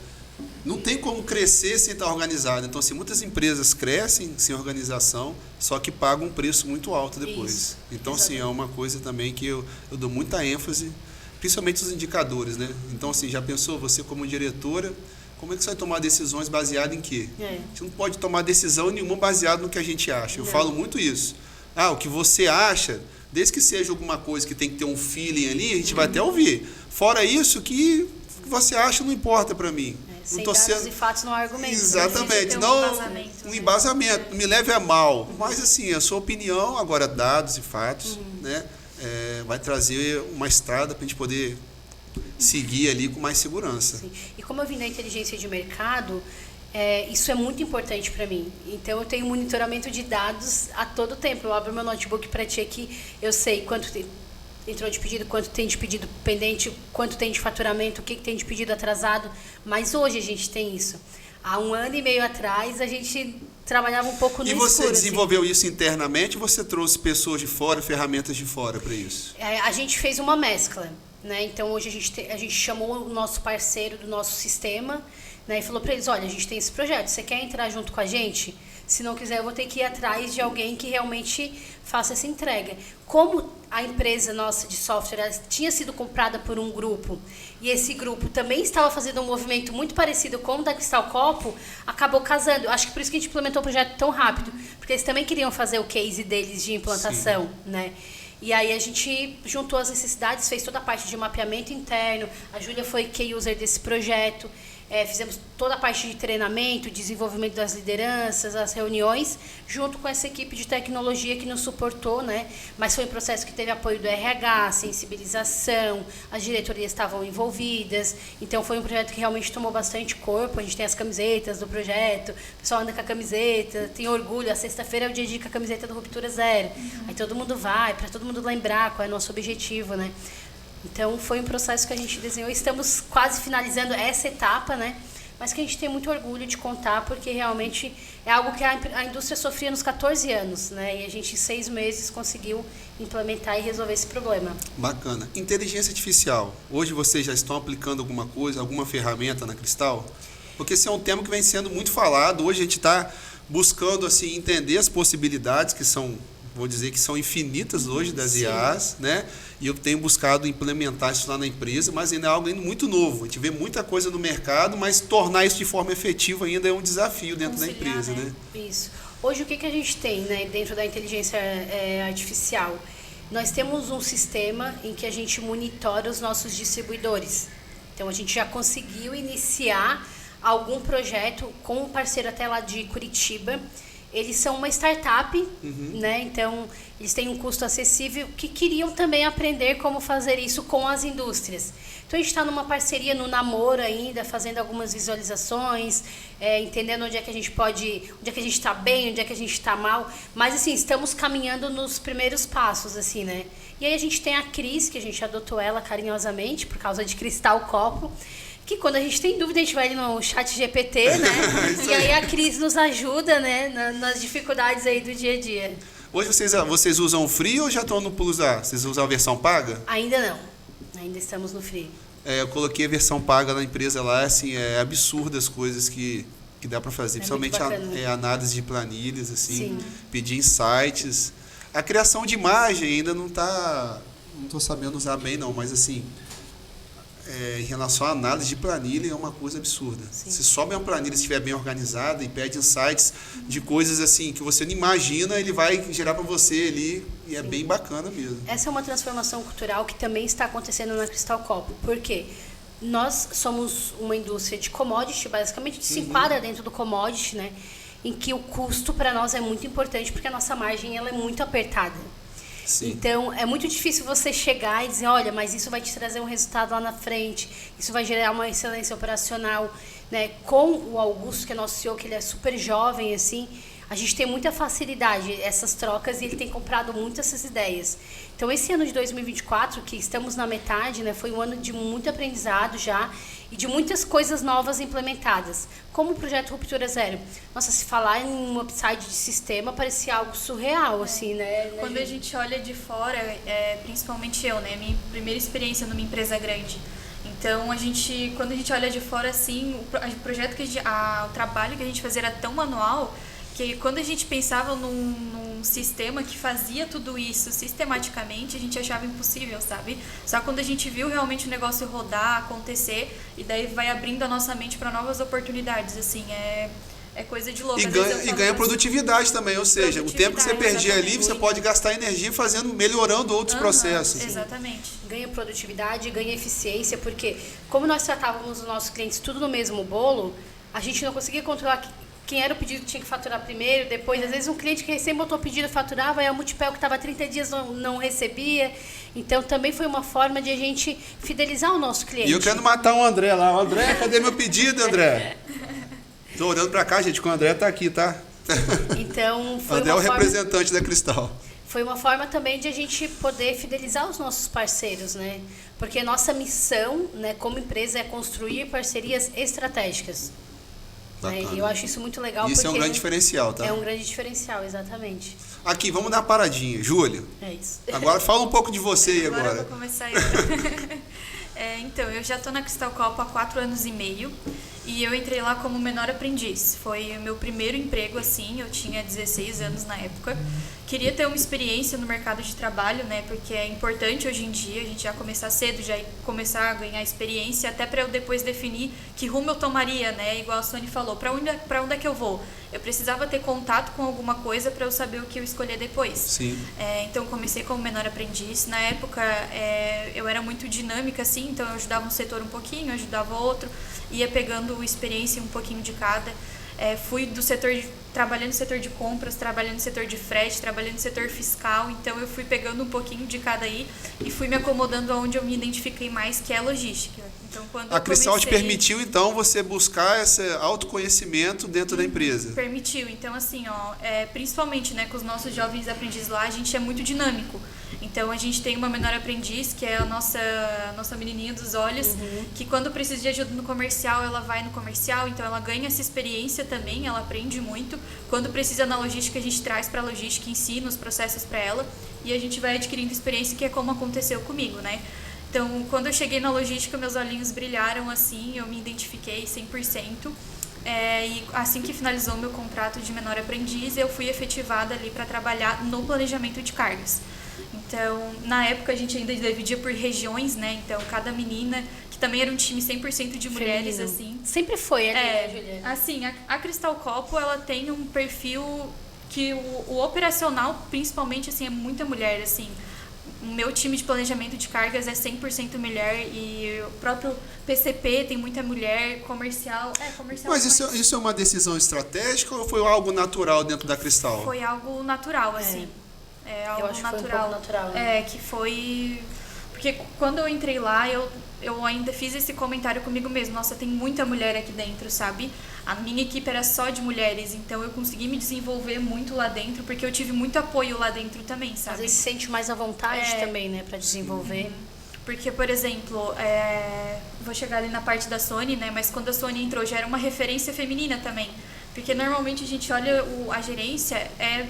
não tem como crescer sem estar organizado. Então, assim, muitas empresas crescem sem organização, só que pagam um preço muito alto depois. Isso, então, exatamente. Assim, é uma coisa também que eu dou muita ênfase, principalmente os indicadores, né? Então, assim, já pensou, você como diretora, como é que você vai tomar decisões baseadas em quê? A gente não pode tomar decisão nenhuma baseada no que a gente acha. Eu falo muito isso. O que você acha, desde que seja alguma coisa que tem que ter um feeling ali, a gente vai até ouvir. Fora isso, que você acha não importa para mim. Sem não tô dados sendo... e fatos não há argumento. Exatamente. Um não embasamento, um né? embasamento, não me leve a mal. Mas assim, a sua opinião, agora dados e fatos, né, vai trazer uma estrada para a gente poder seguir ali com mais segurança. Sim. E como eu vim da inteligência de mercado, isso é muito importante para mim. Então, eu tenho monitoramento de dados a todo tempo. Eu abro meu notebook para ti aqui, eu sei quanto entrou de pedido, quanto tem de pedido pendente, quanto tem de faturamento, o que tem de pedido atrasado. Mas hoje a gente tem isso. Há 1 ano e meio atrás, a gente trabalhava um pouco no escuro. E você desenvolveu isso internamente ou você trouxe pessoas de fora, ferramentas de fora para isso? A gente fez uma mescla, né? Então, hoje a gente chamou o nosso parceiro do nosso sistema, né, e falou para eles, olha, a gente tem esse projeto, você quer entrar junto com a gente? Se não quiser, eu vou ter que ir atrás de alguém que realmente faça essa entrega. Como a empresa nossa de software tinha sido comprada por um grupo, e esse grupo também estava fazendo um movimento muito parecido com o da Cristal Copo, acabou casando. Acho que por isso que a gente implementou o projeto tão rápido, porque eles também queriam fazer o case deles de implantação, né? E aí a gente juntou as necessidades, fez toda a parte de mapeamento interno, a Júlia foi key user desse projeto, fizemos toda a parte de treinamento, desenvolvimento das lideranças, as reuniões, junto com essa equipe de tecnologia que nos suportou, né? Mas foi um processo que teve apoio do RH, sensibilização, as diretorias estavam envolvidas, então foi um projeto que realmente tomou bastante corpo. A gente tem as camisetas do projeto, o pessoal anda com a camiseta, tem orgulho, a sexta-feira é o dia de ir com a camiseta do Ruptura Zero, aí todo mundo vai, para todo mundo lembrar qual é o nosso objetivo, né? Então, foi um processo que a gente desenhou. Estamos quase finalizando essa etapa, né? Mas que a gente tem muito orgulho de contar, porque realmente é algo que a indústria sofria nos 14 anos, né? E a gente, em 6 meses, conseguiu implementar e resolver esse problema. Bacana. Inteligência artificial. Hoje vocês já estão aplicando alguma coisa, alguma ferramenta na Cristal? Porque esse é um tema que vem sendo muito falado. Hoje a gente está buscando assim, entender as possibilidades que são... vou dizer que são infinitas hoje das IAs, né? E eu tenho buscado implementar isso lá na empresa, mas ainda é algo muito novo. A gente vê muita coisa no mercado, mas tornar isso de forma efetiva ainda é um desafio dentro da empresa, né? Isso. Hoje, o que a gente tem, né, dentro da inteligência artificial? Nós temos um sistema em que a gente monitora os nossos distribuidores. Então, a gente já conseguiu iniciar algum projeto com um parceiro até lá de Curitiba. Eles são uma startup, né? Então, eles têm um custo acessível, que queriam também aprender como fazer isso com as indústrias. Então, a gente está numa parceria, no namoro ainda, fazendo algumas visualizações, entendendo onde é que a gente pode, onde é que a gente está bem, onde é que a gente está mal. Mas, assim, estamos caminhando nos primeiros passos, assim, né? E aí a gente tem a Cris, que a gente adotou ela carinhosamente, por causa de Cristal Copo, que quando a gente tem dúvida, a gente vai ali no chat GPT, né? E aí a Cris nos ajuda, né? Nas dificuldades aí do dia a dia. Hoje vocês usam o Free ou já estão no Plus A? Vocês usam a versão paga? Ainda não. Ainda estamos no Free. Eu coloquei a versão paga na empresa lá, assim, é absurdo as coisas que dá para fazer. Principalmente a análise de planilhas, assim, pedir insights. A criação de imagem ainda não estou sabendo usar bem não, mas assim... em relação à análise de planilha, é uma coisa absurda. Se sobe uma planilha, se estiver bem organizada e pede insights de coisas assim que você não imagina, ele vai gerar para você ali e é bem bacana mesmo. Essa é uma transformação cultural que também está acontecendo na Cristal Copo. Por quê? Nós somos uma indústria de commodity, basicamente, que se enquadra dentro do commodity, né? Em que o custo para nós é muito importante, porque a nossa margem ela é muito apertada. Sim. Então, é muito difícil você chegar e dizer, olha, mas isso vai te trazer um resultado lá na frente, isso vai gerar uma excelência operacional, né? Com o Augusto, que é nosso CEO, que ele é super jovem, assim, a gente tem muita facilidade, essas trocas, e ele tem comprado muito essas ideias. Então, esse ano de 2024, que estamos na metade, né, foi um ano de muito aprendizado já, e de muitas coisas novas implementadas, como o projeto Ruptura Zero. Nossa, se falar em um upside de sistema parecia algo surreal, assim, né? Quando a gente olha de fora, principalmente eu, né? Minha primeira experiência numa empresa grande. Então, quando a gente olha de fora, assim, o projeto o trabalho que a gente fazia era tão manual, que quando a gente pensava num sistema que fazia tudo isso sistematicamente, a gente achava impossível, sabe? Só quando a gente viu realmente o negócio rodar, acontecer, e daí vai abrindo a nossa mente para novas oportunidades, assim, é é coisa de louco. E Às vezes eu ganha, falo ganha pra- produtividade também, ou seja, o tempo que você perdia ali, Exatamente. você pode gastar energia melhorando outros Aham, processos. Exatamente. Ganha produtividade, ganha eficiência, porque como nós tratávamos os nossos clientes tudo no mesmo bolo, a gente não conseguia controlar quem era o pedido que tinha que faturar primeiro, depois, às vezes um cliente que recém botou o pedido faturava, e a Multipel que estava 30 dias não recebia. Então também foi uma forma de a gente fidelizar o nosso cliente. E eu quero matar o André lá. O André, cadê meu pedido, André? Tô olhando pra cá, gente, que o André tá aqui, tá? Então O foi André é uma o forma... representante da Cristal. Foi uma forma também de a gente poder fidelizar os nossos parceiros, né? Porque nossa missão, né, como empresa, é construir parcerias estratégicas. Né? Bacana. E eu acho isso muito legal. Isso é um porque grande diferencial, tá? É um grande diferencial, exatamente. Aqui, vamos dar uma paradinha. Júlia, É isso. agora fala um pouco de você aí Eu agora. vou começar eu. Então, eu já estou na Cristal Copo há 4 anos e meio e eu entrei lá como menor aprendiz. Foi o meu primeiro emprego, assim, eu tinha 16 anos na época. Queria ter uma experiência no mercado de trabalho, né, porque é importante hoje em dia a gente já começar cedo, já começar a ganhar experiência, até para eu depois definir que rumo eu tomaria, né, igual a Sônia falou, para onde é que eu vou? Eu precisava ter contato com alguma coisa para eu saber o que eu escolher depois. Sim. Então, comecei como menor aprendiz. Na época, eu era muito dinâmica, assim, então eu ajudava um setor um pouquinho, ajudava outro, ia pegando experiência um pouquinho de cada. Fui do setor trabalhando no setor de compras, trabalhando no setor de frete, trabalhando no setor fiscal, então eu fui pegando um pouquinho de cada aí e fui me acomodando aonde eu me identifiquei mais, que é a logística. Então, quando A Cristal te comecei... permitiu, então, você buscar esse autoconhecimento dentro da empresa. Permitiu. Então, assim, principalmente, né, com os nossos jovens aprendizes lá, a gente é muito dinâmico. Então, a gente tem uma menor aprendiz, que é a nossa menininha dos olhos, que quando precisa de ajuda no comercial, ela vai no comercial, então ela ganha essa experiência também, ela aprende muito. Quando precisa na logística, a gente traz para a logística, ensina os processos para ela, e a gente vai adquirindo experiência, que é como aconteceu comigo, né? Então, quando eu cheguei na logística, meus olhinhos brilharam assim, eu me identifiquei 100%. E assim que finalizou meu contrato de menor aprendiz, eu fui efetivada ali para trabalhar no planejamento de cargas. Então, na época, a gente ainda dividia por regiões, né? Então, cada menina, que também era um time 100% de mulheres, Feminino. assim. Sempre foi ali, né, Juliana? Assim, a Cristal Copo, ela tem um perfil que o operacional, principalmente, assim, é muita mulher, assim. O meu time de planejamento de cargas é 100% mulher e o próprio PCP tem muita mulher, comercial... comercial. Mas isso é uma decisão estratégica ou foi algo natural dentro da Cristal? Foi algo natural, assim. Algo Eu acho que foi um pouco natural, né? Que foi... Porque quando eu entrei lá, eu ainda fiz esse comentário comigo mesmo. Nossa, tem muita mulher aqui dentro, sabe? A minha equipe era só de mulheres, então eu consegui me desenvolver muito lá dentro, porque eu tive muito apoio lá dentro também, sabe? Às vezes se sente mais à vontade também, né, pra desenvolver. Porque, por exemplo, vou chegar ali na parte da Sony, né? Mas quando a Sony entrou, já era uma referência feminina também. Porque normalmente a gente olha a gerência, é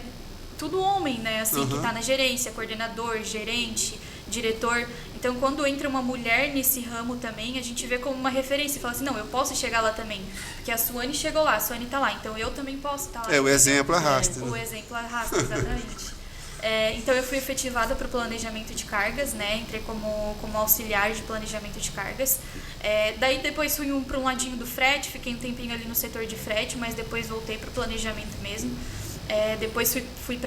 tudo homem, né? Assim, que tá na gerência, coordenador, gerente, diretor. Então, quando entra uma mulher nesse ramo também, a gente vê como uma referência. Fala assim, não, eu posso chegar lá também. Porque a Suane chegou lá, a Suane tá lá. Então, eu também posso estar lá. O exemplo arrasta. O exemplo arrasta, exatamente. Então, eu fui efetivada para o planejamento de cargas, né? Entrei como auxiliar de planejamento de cargas. Daí, depois fui para um ladinho do frete. Fiquei um tempinho ali no setor de frete, mas depois voltei para o planejamento mesmo. Depois fui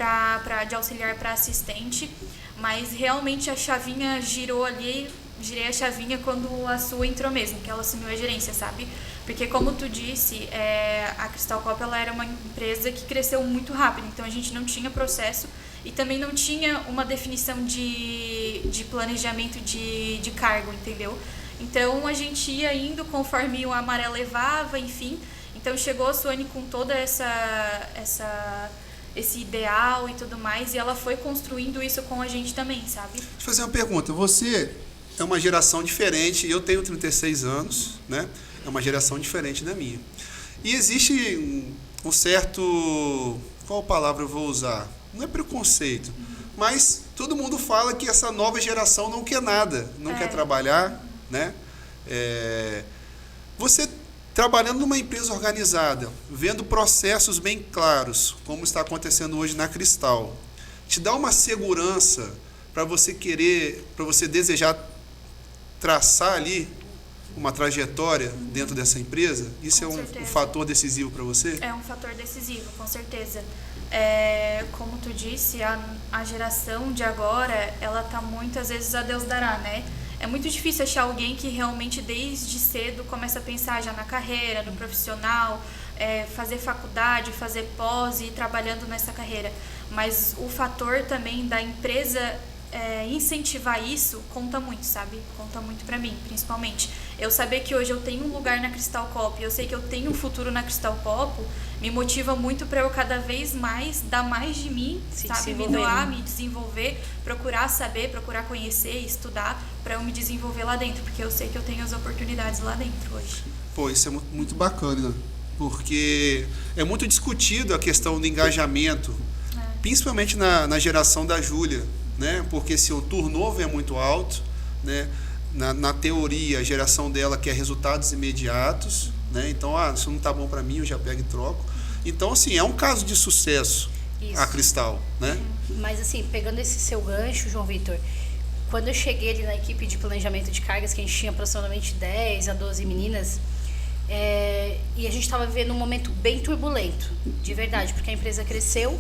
de auxiliar para assistente. Mas realmente a chavinha girou ali, girei a chavinha quando a Su entrou mesmo, que ela assumiu a gerência, sabe? Porque como tu disse, a Cristal Copo ela era uma empresa que cresceu muito rápido, então a gente não tinha processo e também não tinha uma definição de planejamento de cargo, entendeu? Então a gente ia indo conforme o amarelo levava, enfim. Então chegou a Suane com toda esse ideal e tudo mais, e ela foi construindo isso com a gente também, sabe? Deixa eu fazer uma pergunta. Você é uma geração diferente, eu tenho 36 anos, né? É uma geração diferente da minha. E existe um certo... Qual palavra eu vou usar? Não é preconceito, mas todo mundo fala que essa nova geração não quer nada, não quer trabalhar, né? Você trabalhando numa empresa organizada, vendo processos bem claros, como está acontecendo hoje na Cristal, te dá uma segurança para você desejar traçar ali uma trajetória dentro dessa empresa? Isso Com é um certeza. fator decisivo para você? É um fator decisivo, com certeza. Como tu disse, a geração de agora, ela tá muitas vezes a Deus dará, né? É muito difícil achar alguém que realmente desde cedo começa a pensar já na carreira, no profissional, fazer faculdade, fazer pós e ir trabalhando nessa carreira. Mas o fator também da empresa incentivar isso conta muito, sabe? Conta muito pra mim, principalmente. Eu saber que hoje eu tenho um lugar na Cristal Copo e eu sei que eu tenho um futuro na Cristal Copo me motiva muito para eu cada vez mais dar mais de mim, sabe? Me doar, me desenvolver, procurar saber, procurar conhecer, estudar para eu me desenvolver lá dentro, porque eu sei que eu tenho as oportunidades lá dentro hoje. Pô, isso é muito bacana, porque é muito discutido a questão do engajamento, principalmente na geração da Júlia, né? Porque se o turnover é muito alto, né? Na teoria, a geração dela quer resultados imediatos, né? Então, isso não está bom para mim, eu já pego e troco. Então, assim, é um caso de sucesso a Cristal, né? Mas, assim, pegando esse seu gancho, João Vitor, quando eu cheguei ali na equipe de planejamento de cargas, que a gente tinha aproximadamente 10 a 12 meninas, e a gente estava vivendo um momento bem turbulento, de verdade, porque a empresa cresceu.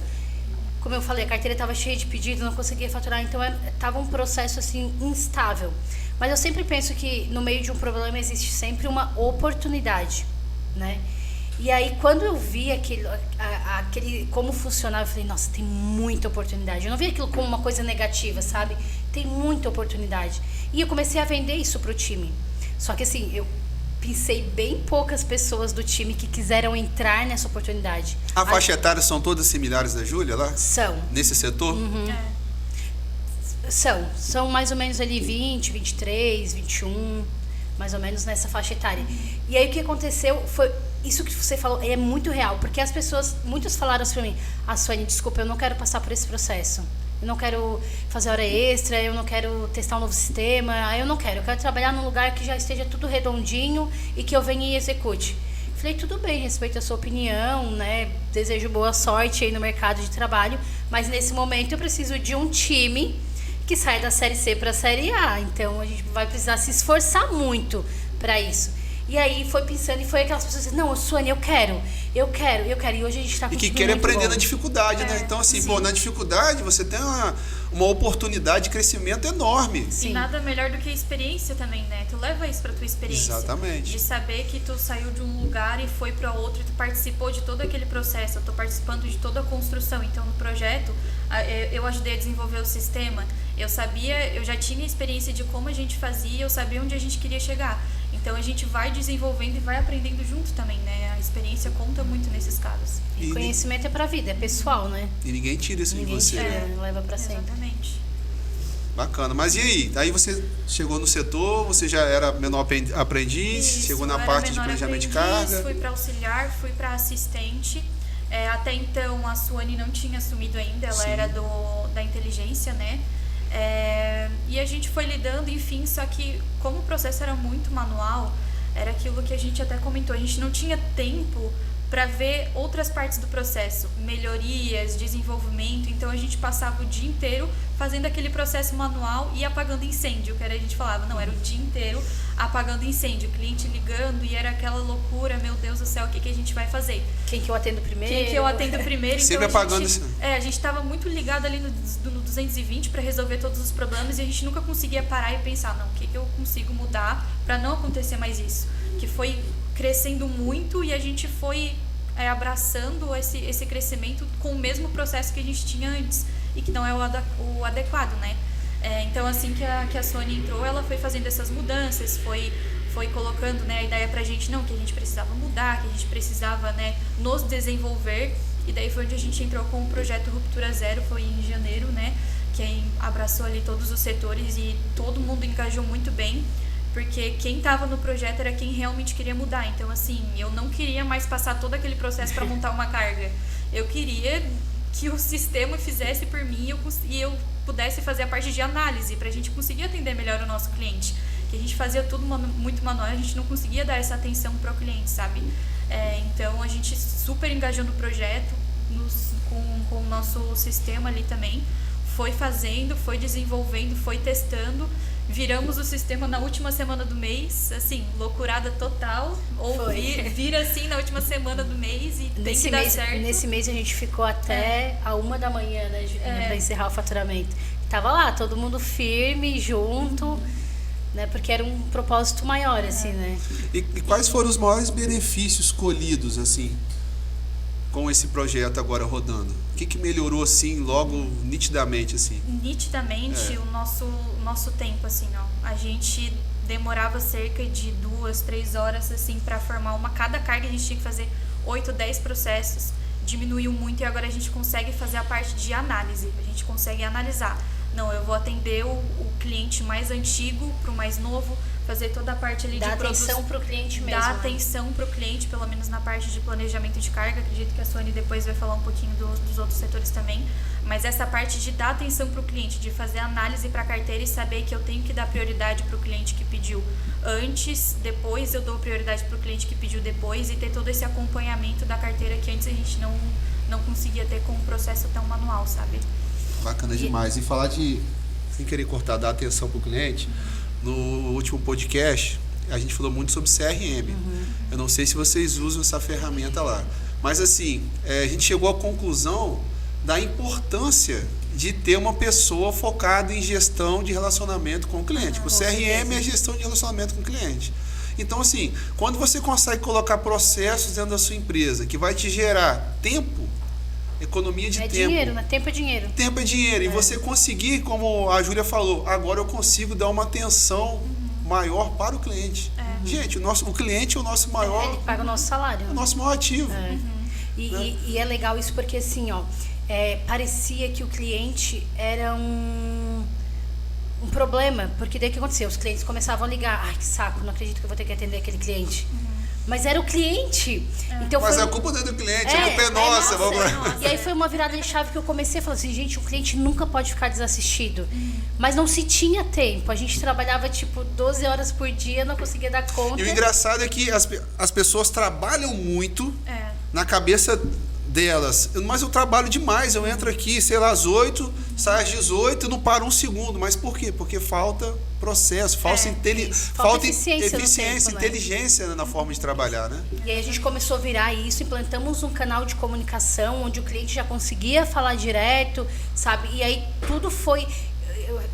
Como eu falei, a carteira estava cheia de pedidos, não conseguia faturar, então estava um processo assim instável. Mas eu sempre penso que no meio de um problema existe sempre uma oportunidade, né? E aí quando eu vi aquele como funcionava, eu falei, nossa, tem muita oportunidade. Eu não vi aquilo como uma coisa negativa, sabe? Tem muita oportunidade. E eu comecei a vender isso pro time. Só que assim, eu pensei bem poucas pessoas do time que quiseram entrar nessa oportunidade. A faixa etária são todas similares da Júlia lá? São. Nesse setor? São mais ou menos ali 20, 23, 21, mais ou menos nessa faixa etária. E aí o que aconteceu foi, isso que você falou é muito real, porque as pessoas, muitos falaram assim pra mim, Suane, desculpa, eu não quero passar por esse processo. Eu não quero fazer hora extra, eu não quero testar um novo sistema, eu quero trabalhar num lugar que já esteja tudo redondinho e que eu venha e execute. Falei, tudo bem, respeito a sua opinião, né? Desejo boa sorte aí no mercado de trabalho, mas nesse momento eu preciso de um time que saia da Série C para a Série A, então a gente vai precisar se esforçar muito para isso. E aí foi pensando, e foi aquelas pessoas assim, não, Suane, eu quero, e hoje a gente está com E que querem aprender na dificuldade, né? Então, assim, na dificuldade você tem uma oportunidade de crescimento enorme. Sim. E nada melhor do que a experiência também, né? Tu leva isso pra tua experiência. Exatamente. De saber que tu saiu de um lugar e foi para outro, e tu participou de todo aquele processo, eu tô participando de toda a construção. Então, no projeto, eu ajudei a desenvolver o sistema, eu já tinha experiência de como a gente fazia, eu sabia onde a gente queria chegar. Então a gente vai desenvolvendo e vai aprendendo junto também, né? A experiência conta muito nesses casos. E conhecimento é pra vida, é pessoal, né? E ninguém tira isso de você. Leva pra sempre. Exatamente. Bacana. Mas e aí? Aí você chegou no setor, você já era menor aprendiz, chegou na parte de planejamento de carga. Fui para auxiliar, fui para assistente. Até então a Suane não tinha assumido ainda, ela era da inteligência, né? E a gente foi lidando, enfim, só que como o processo era muito manual, era aquilo que a gente até comentou, a gente não tinha tempo para ver outras partes do processo, melhorias, desenvolvimento, então a gente passava o dia inteiro fazendo aquele processo manual e apagando incêndio, que era a gente falava, não, era o dia inteiro apagando incêndio, cliente ligando e era aquela loucura, meu Deus do céu, o que a gente vai fazer? Quem que eu atendo primeiro? Sempre então, apagando isso. A gente estava muito ligado ali no 220 para resolver todos os problemas e a gente nunca conseguia parar e pensar, não, o que eu consigo mudar para não acontecer mais isso? Que foi crescendo muito e a gente foi abraçando esse crescimento com o mesmo processo que a gente tinha antes e que não é o adequado, né? Então, assim que a Sony entrou, ela foi fazendo essas mudanças, foi colocando, né, a ideia pra gente, não, que a gente precisava mudar, que a gente precisava, né, nos desenvolver, e daí foi onde a gente entrou com o projeto Ruptura Zero, foi em janeiro, né, quem abraçou ali todos os setores e todo mundo engajou muito bem, porque quem estava no projeto era quem realmente queria mudar. Então, assim, eu não queria mais passar todo aquele processo para montar uma carga. Eu queria que o sistema fizesse por mim e eu pudesse fazer a parte de análise para a gente conseguir atender melhor o nosso cliente. Que a gente fazia tudo muito manual, a gente não conseguia dar essa atenção para o cliente, sabe? Então, a gente super engajou no projeto, com o nosso sistema ali também. Foi fazendo, foi desenvolvendo, foi testando. viramos o sistema na última semana do mês, assim, loucurada total. Ou vira assim na última semana do mês e tem que dar certo. Nesse mês a gente ficou até a 1 da manhã, né, para encerrar o faturamento. Tava lá, todo mundo firme, junto, né, porque era um propósito maior, assim, né. E quais foram os maiores benefícios colhidos, assim, com esse projeto agora rodando? O que melhorou, assim, logo, nitidamente, assim? Nitidamente, o nosso tempo, assim, ó. A gente demorava cerca de 2, 3 horas, assim, para formar cada carga. A gente tinha que fazer 8, 10 processos. Diminuiu muito e agora a gente consegue fazer a parte de análise. A gente consegue analisar. Não, eu vou atender o cliente mais antigo para o mais novo, fazer toda a parte ali de atenção para o cliente mesmo. Dar atenção para o cliente, pelo menos na parte de planejamento de carga. Acredito que a Suane depois vai falar um pouquinho dos outros setores também. Mas essa parte de dar atenção para o cliente, de fazer análise para a carteira e saber que eu tenho que dar prioridade para o cliente que pediu antes, depois eu dou prioridade para o cliente que pediu depois e ter todo esse acompanhamento da carteira que antes a gente não conseguia ter com um processo tão manual, sabe? Bacana demais. E falar de, sem querer cortar, dar atenção para o cliente, no último podcast a gente falou muito sobre CRM. Eu não sei se vocês usam essa ferramenta lá, mas assim, a gente chegou à conclusão da importância de ter uma pessoa focada em gestão de relacionamento com o cliente. O CRM é gestão de relacionamento com o cliente. Então, assim, quando você consegue colocar processos dentro da sua empresa que vai te gerar tempo, economia de tempo. Dinheiro, né? Tempo é dinheiro. Tempo é dinheiro. E você conseguir, como a Júlia falou, agora eu consigo dar uma atenção maior para o cliente. Gente, o cliente é o nosso maior... Ele paga o nosso salário. O nosso maior ativo. E é legal isso porque, assim, ó, parecia que o cliente era um problema. Porque daí o que aconteceu? Os clientes começavam a ligar. Ai, que saco, não acredito que eu vou ter que atender aquele cliente. Mas era o cliente. Então mas a culpa não é do cliente, a culpa é nossa. E aí foi uma virada de chave que eu comecei a falar assim, gente, o cliente nunca pode ficar desassistido. Mas não se tinha tempo. A gente trabalhava tipo 12 horas por dia, não conseguia dar conta. E o engraçado é que as pessoas trabalham muito na cabeça delas. Mas eu trabalho demais, eu entro aqui, sei lá, às 8, saio às 18, não paro um segundo. Mas por quê? Porque falta processo, falta eficiência, tempo, inteligência, né, na forma de trabalhar, né? E aí a gente começou a virar isso, implantamos um canal de comunicação onde o cliente já conseguia falar direto, sabe? E aí tudo foi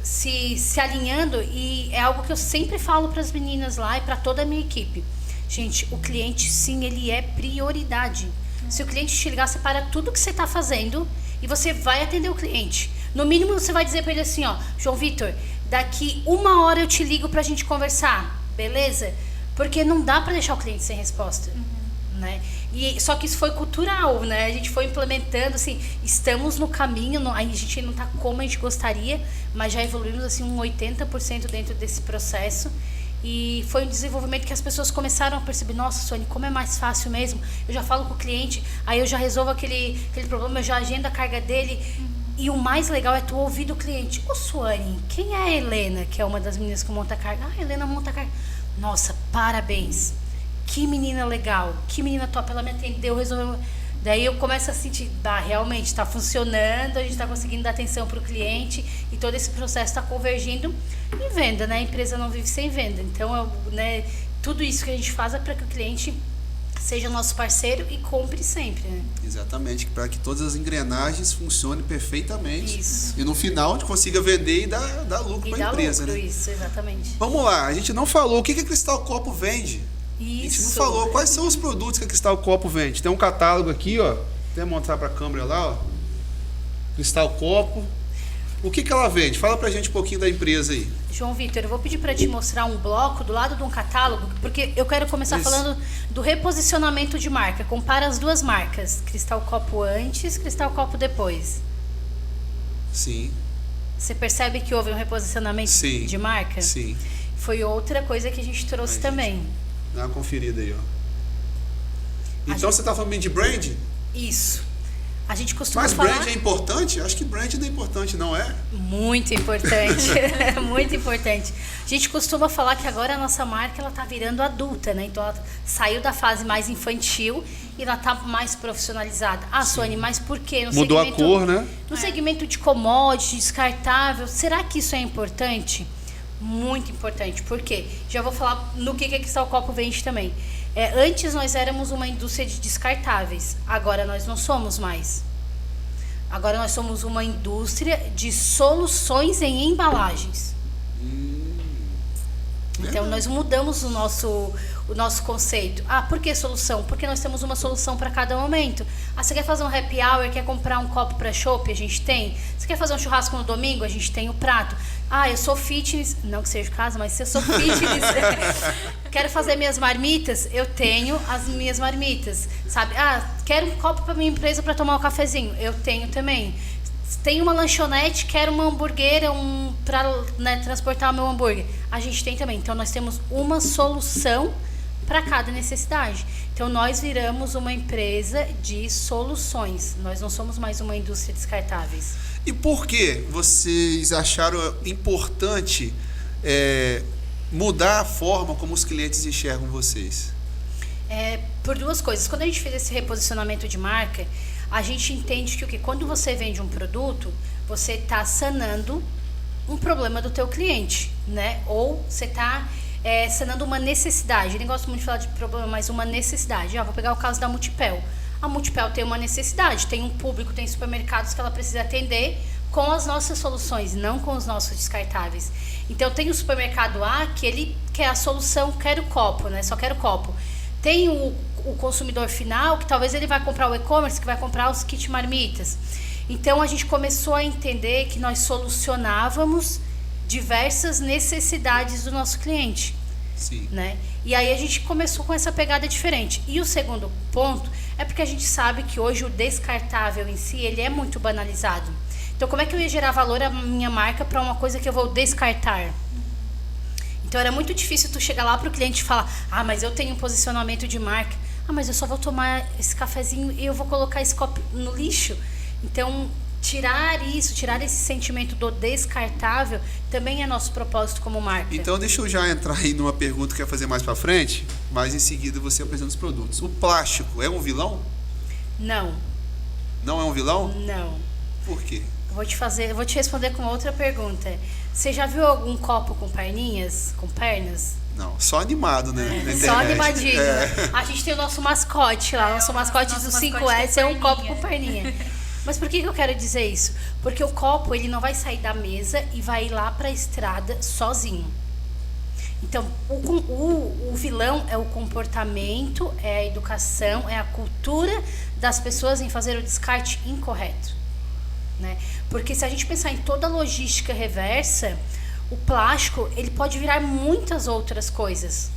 se alinhando e é algo que eu sempre falo para as meninas lá e para toda a minha equipe. Gente, o cliente sim, ele é prioridade. Se o cliente te ligar, você para tudo que você está fazendo e você vai atender o cliente. No mínimo, você vai dizer para ele assim, ó, João Vitor, daqui 1 hora eu te ligo pra gente conversar, beleza? Porque não dá pra deixar o cliente sem resposta, né? Só que isso foi cultural, né? A gente foi implementando, assim, estamos no caminho, a gente não tá como a gente gostaria, mas já evoluímos, assim, um 80% dentro desse processo. E foi um desenvolvimento que as pessoas começaram a perceber, nossa, Suane, como é mais fácil mesmo. Eu já falo com o cliente, aí eu já resolvo aquele problema, eu já agendo a carga dele. E o mais legal é tu ouvir do cliente. Ô, Suane, quem é a Helena, que é uma das meninas que monta carga? Ah, a Helena monta carga. Nossa, parabéns. Que menina legal, que menina top, ela me atendeu, resolveu. Daí eu começo a sentir, realmente está funcionando, a gente está conseguindo dar atenção para o cliente e todo esse processo está convergindo em venda, né? A empresa não vive sem venda. Então, tudo isso que a gente faz é para que o cliente seja nosso parceiro e compre sempre, né? Exatamente, para que todas as engrenagens funcionem perfeitamente. Isso. E no final a gente consiga vender e dar lucro para a empresa, lucro, né? Isso, exatamente. Vamos lá, a gente não falou o que a Cristal Copo vende. Isso. A gente não falou quais são os produtos que a Cristal Copo vende. Tem um catálogo aqui, ó. Até mostrar para a câmera lá, ó. Cristal Copo. O que ela vende? Fala pra gente um pouquinho da empresa aí. João Vitor, eu vou pedir para te mostrar um bloco do lado de um catálogo, porque eu quero começar falando do reposicionamento de marca. Compara as duas marcas, Cristal Copo antes, Cristal Copo depois. Sim. Você percebe que houve um reposicionamento de marca? Sim. Foi outra coisa que a gente trouxe também. Dá uma conferida aí, ó. Então você está falando de brand? Isso. A gente costuma Mas falar... brand é importante? Acho que brand não é importante, não é? Muito importante. Muito importante. A gente costuma falar que agora a nossa marca ela tá virando adulta, né? Então ela saiu da fase mais infantil e ela tá mais profissionalizada. Ah, Suane, mas por quê? Mudou a cor, né? No segmento de commodity, descartável, será que isso é importante? Muito importante. Por quê? Já vou falar no que a Cristal Copo vende também. Antes nós éramos uma indústria de descartáveis. Agora nós não somos mais. Agora nós somos uma indústria de soluções em embalagens. Então nós mudamos o nosso conceito. Por que solução? Porque nós temos uma solução para cada momento. Você quer fazer um happy hour, quer comprar um copo para chopp? A gente tem. Você quer fazer um churrasco no domingo? A gente tem o prato. Eu sou fitness, não que seja o caso, mas se eu sou fitness, quero fazer minhas marmitas, eu tenho as minhas marmitas, sabe? Quero um copo para minha empresa para tomar um cafezinho, eu tenho também. Tem uma lanchonete, quero uma hamburgueira para transportar o meu hambúrguer. A gente tem também. Então, nós temos uma solução para cada necessidade. Então, nós viramos uma empresa de soluções. Nós não somos mais uma indústria de descartáveis. E por que vocês acharam importante mudar a forma como os clientes enxergam vocês? Por duas coisas. Quando a gente fez esse reposicionamento de marca, a gente entende que quando você vende um produto, você está sanando um problema do teu cliente, né? Ou você está sanando uma necessidade. Eu nem gosto muito de falar de problema, mas uma necessidade. Vou pegar o caso da Multipel. A Multipel tem uma necessidade, tem um público, tem supermercados que ela precisa atender com as nossas soluções, não com os nossos descartáveis. Então, tem o supermercado A que ele quer a solução, quer o copo, né? Só quer o copo. Tem o consumidor final, que talvez ele vai comprar o e-commerce, que vai comprar os kit marmitas. Então, a gente começou a entender que nós solucionávamos diversas necessidades do nosso cliente. Sim. Né? E aí a gente começou com essa pegada diferente. E o segundo ponto é porque a gente sabe que hoje o descartável em si, ele é muito banalizado. Então, como é que eu ia gerar valor à minha marca para uma coisa que eu vou descartar? Então, era muito difícil tu chegar lá para o cliente e falar: mas eu tenho um posicionamento de marca. Mas eu só vou tomar esse cafezinho e eu vou colocar esse copo no lixo. Então, tirar esse sentimento do descartável também é nosso propósito como marca. Então, deixa eu já entrar aí numa pergunta que eu ia fazer mais para frente, mas em seguida você apresenta os produtos. O plástico é um vilão? Não. Não é um vilão? Não. Por quê? Eu vou te responder com outra pergunta. Você já viu algum copo com perninhas, com pernas? Não, só animado, né? Na internet. Só animadinho. A gente tem o nosso mascote lá. Nosso mascote do 5S é um copo com perninha. Mas por que eu quero dizer isso? Porque o copo, ele não vai sair da mesa e vai ir lá para a estrada sozinho. Então, o vilão é o comportamento, é a educação, é a cultura das pessoas em fazer o descarte incorreto. Né? Porque se a gente pensar em toda a logística reversa, o plástico, ele pode virar muitas outras coisas.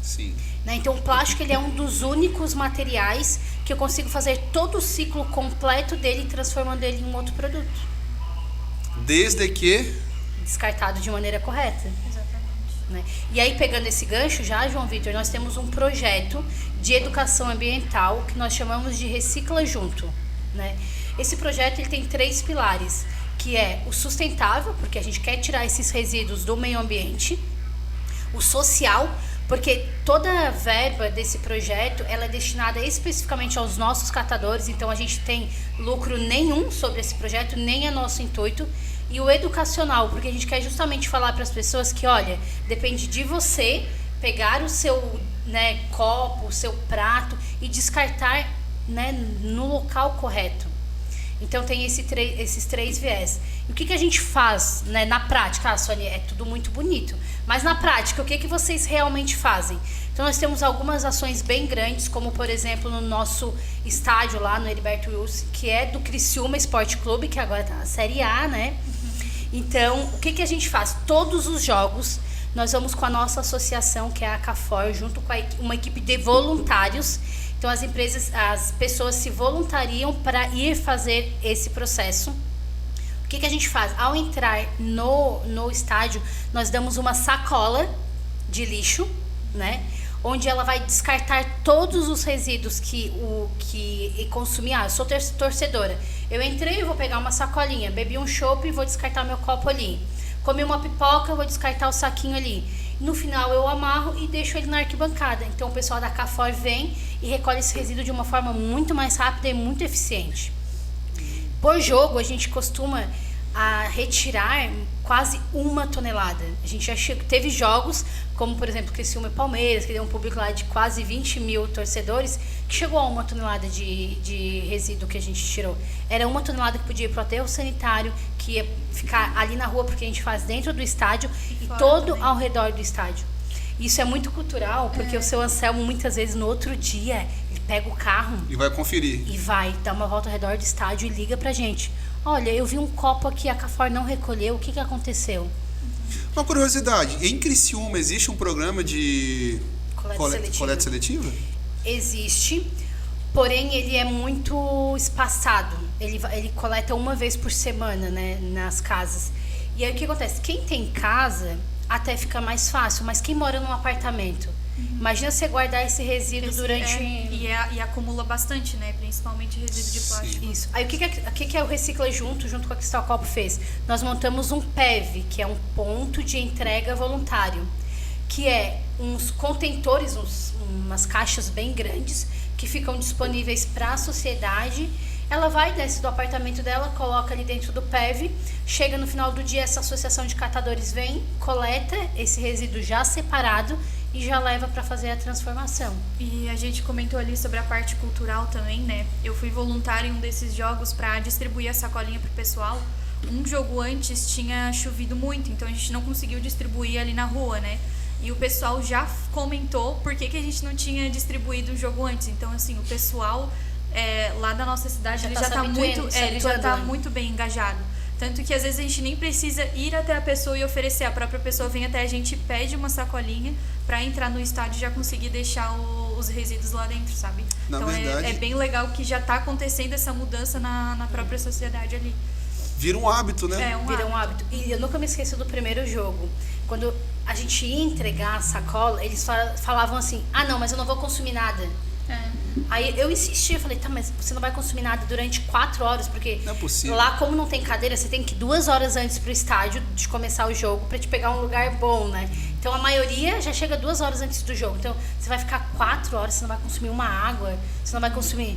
Sim. Né? Então, o plástico, ele é um dos únicos materiais que eu consigo fazer todo o ciclo completo dele, transformando ele em um outro produto. Desde que... descartado de maneira correta. Exatamente. Né? E aí, pegando esse gancho já, João Vitor, nós temos um projeto de educação ambiental que nós chamamos de Recicla Junto. Né? Esse projeto, ele tem 3 pilares, que é o sustentável, porque a gente quer tirar esses resíduos do meio ambiente, o social, porque toda a verba desse projeto, ela é destinada especificamente aos nossos catadores, então a gente tem lucro nenhum sobre esse projeto, nem é nosso intuito, e o educacional, porque a gente quer justamente falar para as pessoas que, olha, depende de você pegar o seu copo, o seu prato e descartar no local correto. Então, tem esses 3 viés. E o que a gente faz na prática? Sônia, é tudo muito bonito. Mas na prática, o que vocês realmente fazem? Então, nós temos algumas ações bem grandes, como, por exemplo, no nosso estádio lá no Heriberto Wilson, que é do Criciúma Esporte Clube, que agora está na Série A, né? Então, o que a gente faz? Todos os jogos, nós vamos com a nossa associação, que é a CAFOR, junto com uma equipe de voluntários. Então, as pessoas se voluntariam para ir fazer esse processo. O que a gente faz? Ao entrar no estádio, nós damos uma sacola de lixo, né? Onde ela vai descartar todos os resíduos que consumir. Eu sou torcedora. Eu entrei e vou pegar uma sacolinha, bebi um chopp e vou descartar meu copo ali. Comi uma pipoca, vou descartar o saquinho ali. No final eu amarro e deixo ele na arquibancada. Então o pessoal da CAFOR vem e recolhe esse resíduo de uma forma muito mais rápida e muito eficiente. Por jogo, a gente costuma retirar quase 1 tonelada. A gente já teve jogos, como por exemplo Criciúma e Palmeiras, que deu um público lá de quase 20 mil torcedores, que chegou a 1 tonelada de resíduo que a gente tirou. Era 1 tonelada que podia ir para o aterro sanitário, que ia ficar ali na rua, porque a gente faz dentro do estádio e todo também ao redor do estádio. Isso é muito cultural, porque o seu Anselmo, muitas vezes, no outro dia, ele pega o carro e vai conferir. E vai dar uma volta ao redor do estádio e liga pra gente. Olha, eu vi um copo aqui, a Cafor não recolheu, o que aconteceu? Uma curiosidade, em Criciúma existe um programa de coleta seletiva? Existe, porém ele é muito espaçado. Ele coleta 1 vez por semana, né, nas casas. E aí o que acontece? Quem tem casa até fica mais fácil, mas quem mora num apartamento, imagina você guardar esse resíduo durante... E acumula bastante, né? Principalmente resíduo de plástico. Isso. Aí o que é o Recicla junto com a Cristal Copo fez? Nós montamos um PEV, que é um ponto de entrega voluntário, que é uns contentores, umas caixas bem grandes, que ficam disponíveis para a sociedade. Ela vai, desce do apartamento dela, coloca ali dentro do PEV, chega no final do dia, essa associação de catadores vem, coleta esse resíduo já separado e já leva para fazer a transformação. E a gente comentou ali sobre a parte cultural também, né? Eu fui voluntária em um desses jogos para distribuir a sacolinha pro pessoal. Um jogo antes tinha chovido muito, então a gente não conseguiu distribuir ali na rua, né? E o pessoal já comentou por que a gente não tinha distribuído o jogo antes. Então, assim, o pessoal lá da nossa cidade ele já tá muito bem engajado. Tanto que às vezes a gente nem precisa ir até a pessoa e oferecer. A própria pessoa vem até a gente, pede uma sacolinha para entrar no estádio e já conseguir deixar os resíduos lá dentro, sabe? Então é bem legal que já tá acontecendo essa mudança na própria sociedade ali. Vira um hábito, né? Vira um hábito. E eu nunca me esqueço do primeiro jogo. Quando a gente ia entregar a sacola, eles falavam assim, não, mas eu não vou consumir nada. Aí eu insisti, eu falei, tá, mas você não vai consumir nada durante 4 horas, porque não é possível. Lá como não tem cadeira, você tem que ir 2 horas antes pro estádio de começar o jogo pra te pegar um lugar bom, né? Então a maioria já chega 2 horas antes do jogo. Então você vai ficar 4 horas, você não vai consumir uma água, você não vai consumir...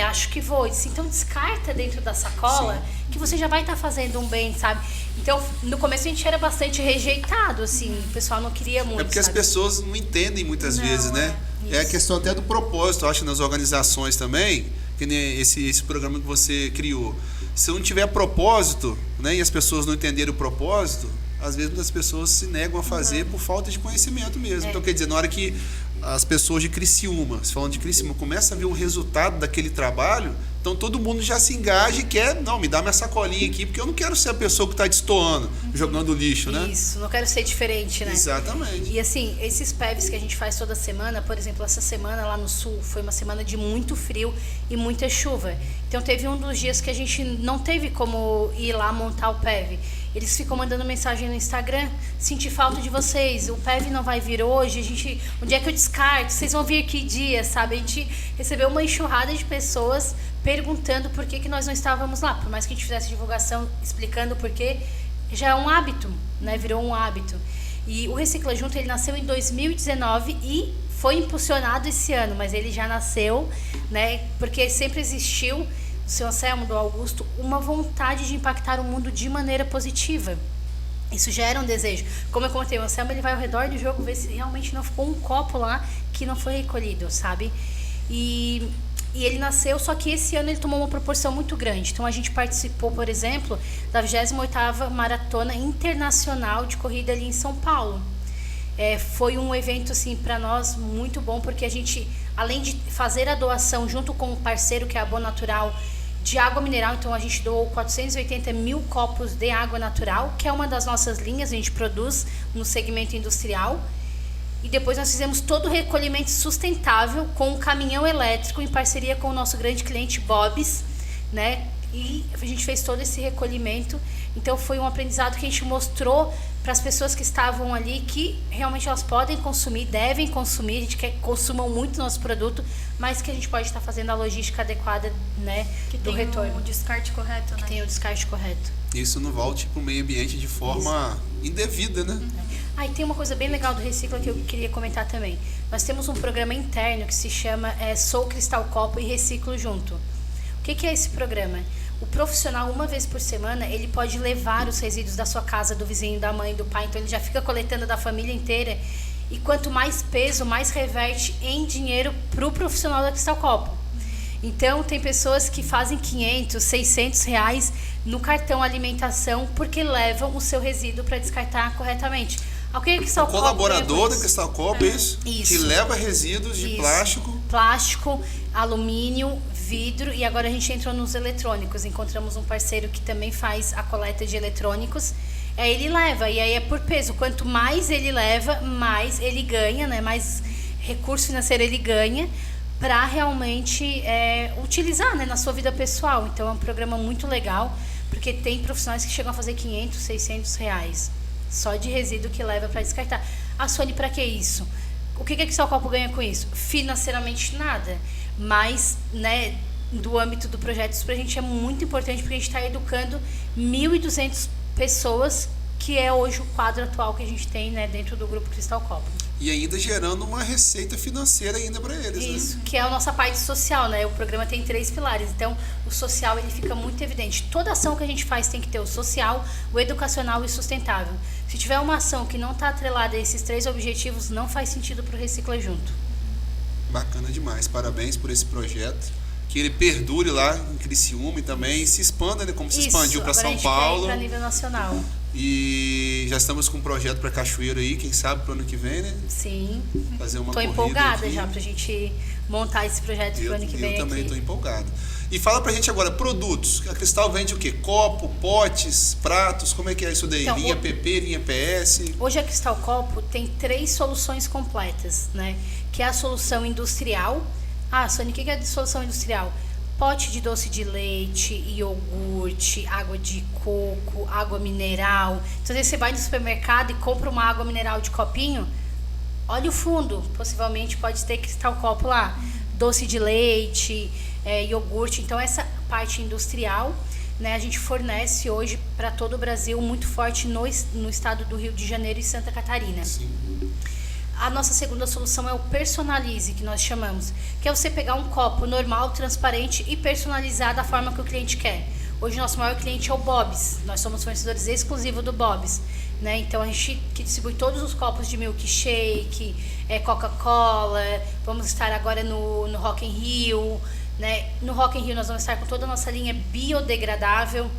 acho que vou. Então descarta dentro da sacola. Sim. Que você já vai estar fazendo um bem, sabe? Então, no começo a gente era bastante rejeitado, assim, o pessoal não queria muito. É porque sabe? As pessoas não entendem muitas vezes, né? É a questão até do propósito, eu acho, nas organizações também, que nem esse programa que você criou. Se não tiver propósito, né, e as pessoas não entenderem o propósito, às vezes muitas pessoas se negam a fazer por falta de conhecimento mesmo. Então, quer dizer, na hora que as pessoas de Criciúma, se falando de Criciúma, começam a ver o resultado daquele trabalho, então todo mundo já se engaja e quer, não, me dá minha sacolinha aqui, porque eu não quero ser a pessoa que está destoando, jogando lixo, né? Isso, não quero ser diferente, né? Exatamente. E assim, esses PEVs que a gente faz toda semana, por exemplo, essa semana lá no sul, foi uma semana de muito frio e muita chuva. Então teve um dos dias que a gente não teve como ir lá montar o PEV. Eles ficam mandando mensagem no Instagram, senti falta de vocês, o PEV não vai vir hoje, onde é que eu descarto? Vocês vão vir que dia, sabe? A gente recebeu uma enxurrada de pessoas perguntando por que nós não estávamos lá. Por mais que a gente fizesse divulgação explicando por quê, já é um hábito, né? Virou um hábito. E o Recicla Junto, ele nasceu em 2019 e foi impulsionado esse ano, mas ele já nasceu, né? Porque sempre existiu, do seu Anselmo, do Augusto, uma vontade de impactar o mundo de maneira positiva. Isso já era um desejo. Como eu contei, o Anselmo, ele vai ao redor do jogo ver se realmente não ficou um copo lá que não foi recolhido, sabe? E ele nasceu, só que esse ano ele tomou uma proporção muito grande. Então a gente participou, por exemplo, da 28ª Maratona Internacional de Corrida ali em São Paulo. Foi um evento assim para nós muito bom, porque a gente, além de fazer a doação junto com o parceiro que é a Boa Natural de água mineral, então a gente doou 480 mil copos de água natural, que é uma das nossas linhas, a gente produz no segmento industrial. E depois nós fizemos todo o recolhimento sustentável com um caminhão elétrico em parceria com o nosso grande cliente Bob's, né? E a gente fez todo esse recolhimento. Então foi um aprendizado que a gente mostrou para as pessoas que estavam ali que realmente elas podem consumir, devem consumir, a gente quer que consumam muito nosso produto, mas que a gente pode estar fazendo a logística adequada, né, do retorno. O descarte correto, né? Que tem o descarte correto. Isso não volte para o meio ambiente de forma indevida, né? E tem uma coisa bem legal do Recicla que eu queria comentar também. Nós temos um programa interno que se chama Sou Cristal Copo e Reciclo Junto. O que é esse programa? O profissional, uma vez por semana, ele pode levar os resíduos da sua casa, do vizinho, da mãe, do pai. Então, ele já fica coletando da família inteira. E quanto mais peso, mais reverte em dinheiro para o profissional da Cristal Copo. Então, tem pessoas que fazem 500, 600 reais no cartão alimentação porque levam o seu resíduo para descartar corretamente. O colaborador da Cristal Copo, isso? Isso. Que leva resíduos de plástico, alumínio, vidro, e agora a gente entrou nos eletrônicos. Encontramos um parceiro que também faz a coleta de eletrônicos. Aí ele leva, e aí é por peso. Quanto mais ele leva, mais ele ganha, né? Mais recurso financeiro ele ganha para realmente utilizar, né, na sua vida pessoal. Então é um programa muito legal, porque tem profissionais que chegam a fazer 500, 600 reais só de resíduo que leva para descartar. A Sônia, para que isso? O que a Cristal Copo ganha com isso? Financeiramente nada, mas, né, do âmbito do projeto, isso para a gente é muito importante, porque a gente está educando 1.200 pessoas, que é hoje o quadro atual que a gente tem, né, dentro do grupo Cristal Copo. E ainda gerando uma receita financeira ainda para eles. Isso, né? Que é a nossa parte social, né? O programa tem 3 pilares, então o social ele fica muito evidente. Toda ação que a gente faz tem que ter o social, o educacional e o sustentável. Se tiver uma ação que não está atrelada a esses 3 objetivos, não faz sentido para o Recicla Junto. Bacana demais, parabéns por esse projeto. Que ele perdure lá em Criciúma e também se expanda, né? Como se expandiu para São Paulo. Para nível nacional. E já estamos com um projeto para Cachoeiro aí, quem sabe pro ano que vem, né? Sim. Fazer uma corrida. Tô empolgada já pra gente montar esse projeto pro ano que vem. Eu também tô empolgado. E fala pra gente agora, produtos. A Cristal vende o quê? Copo, potes, pratos, como é que é isso daí? Então, linha PP, linha PS? Hoje a Cristal Copo tem 3 soluções completas, né? Que é a solução industrial. Sônia, o que é a solução industrial? Pote de doce de leite, iogurte, água de coco, água mineral. Então, você vai no supermercado e compra uma água mineral de copinho, olha o fundo, possivelmente pode ter Cristal Copo lá. Doce de leite, iogurte. Então, essa parte industrial, né, a gente fornece hoje para todo o Brasil, muito forte no estado do Rio de Janeiro e Santa Catarina. Sim. A nossa segunda solução é o personalize, que nós chamamos, que é você pegar um copo normal, transparente e personalizar da forma que o cliente quer. Hoje, nosso maior cliente é o Bob's. Nós somos fornecedores exclusivos do Bob's, né? Então, a gente distribui todos os copos de milkshake, Coca-Cola. Vamos estar agora no Rock in Rio, né? No Rock in Rio, nós vamos estar com toda a nossa linha biodegradável,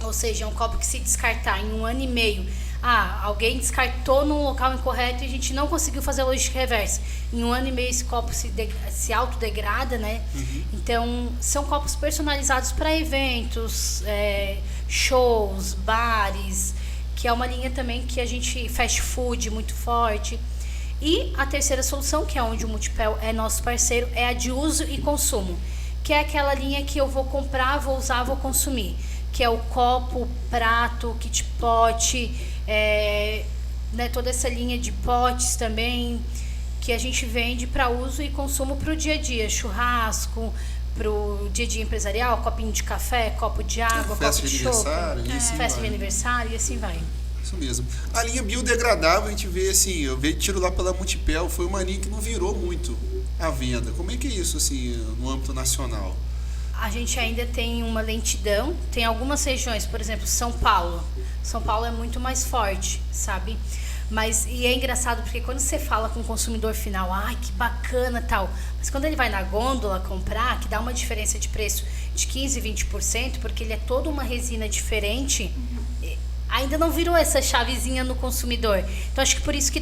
ou seja, um copo que, se descartar em 1 ano e meio, alguém descartou num local incorreto e a gente não conseguiu fazer a logística reversa. Em 1 ano e meio esse copo se autodegrada, né? Uhum. Então, são copos personalizados para eventos, shows, bares, que é uma linha também que a gente, fast food, muito forte. E a terceira solução, que é onde o Multipel é nosso parceiro, é a de uso e consumo, que é aquela linha que eu vou comprar, vou usar, vou consumir, que é o copo, prato, kit pot, né, toda essa linha de potes também, que a gente vende para uso e consumo para o dia a dia, churrasco, para o dia a dia empresarial, copinho de café, copo de água, copo de chopp, festa de aniversário e assim vai. Isso mesmo. A linha biodegradável, a gente vê assim, eu tiro lá pela Multipel, foi uma linha que não virou muito a venda. Como é que é isso assim no âmbito nacional? A gente ainda tem uma lentidão, tem algumas regiões, por exemplo, São Paulo. São Paulo é muito mais forte, sabe? E é engraçado porque quando você fala com o consumidor final, que bacana tal, mas quando ele vai na gôndola comprar, que dá uma diferença de preço de 15%, 20%, porque ele é toda uma resina diferente, ainda não virou essa chavezinha no consumidor. Então acho que por isso que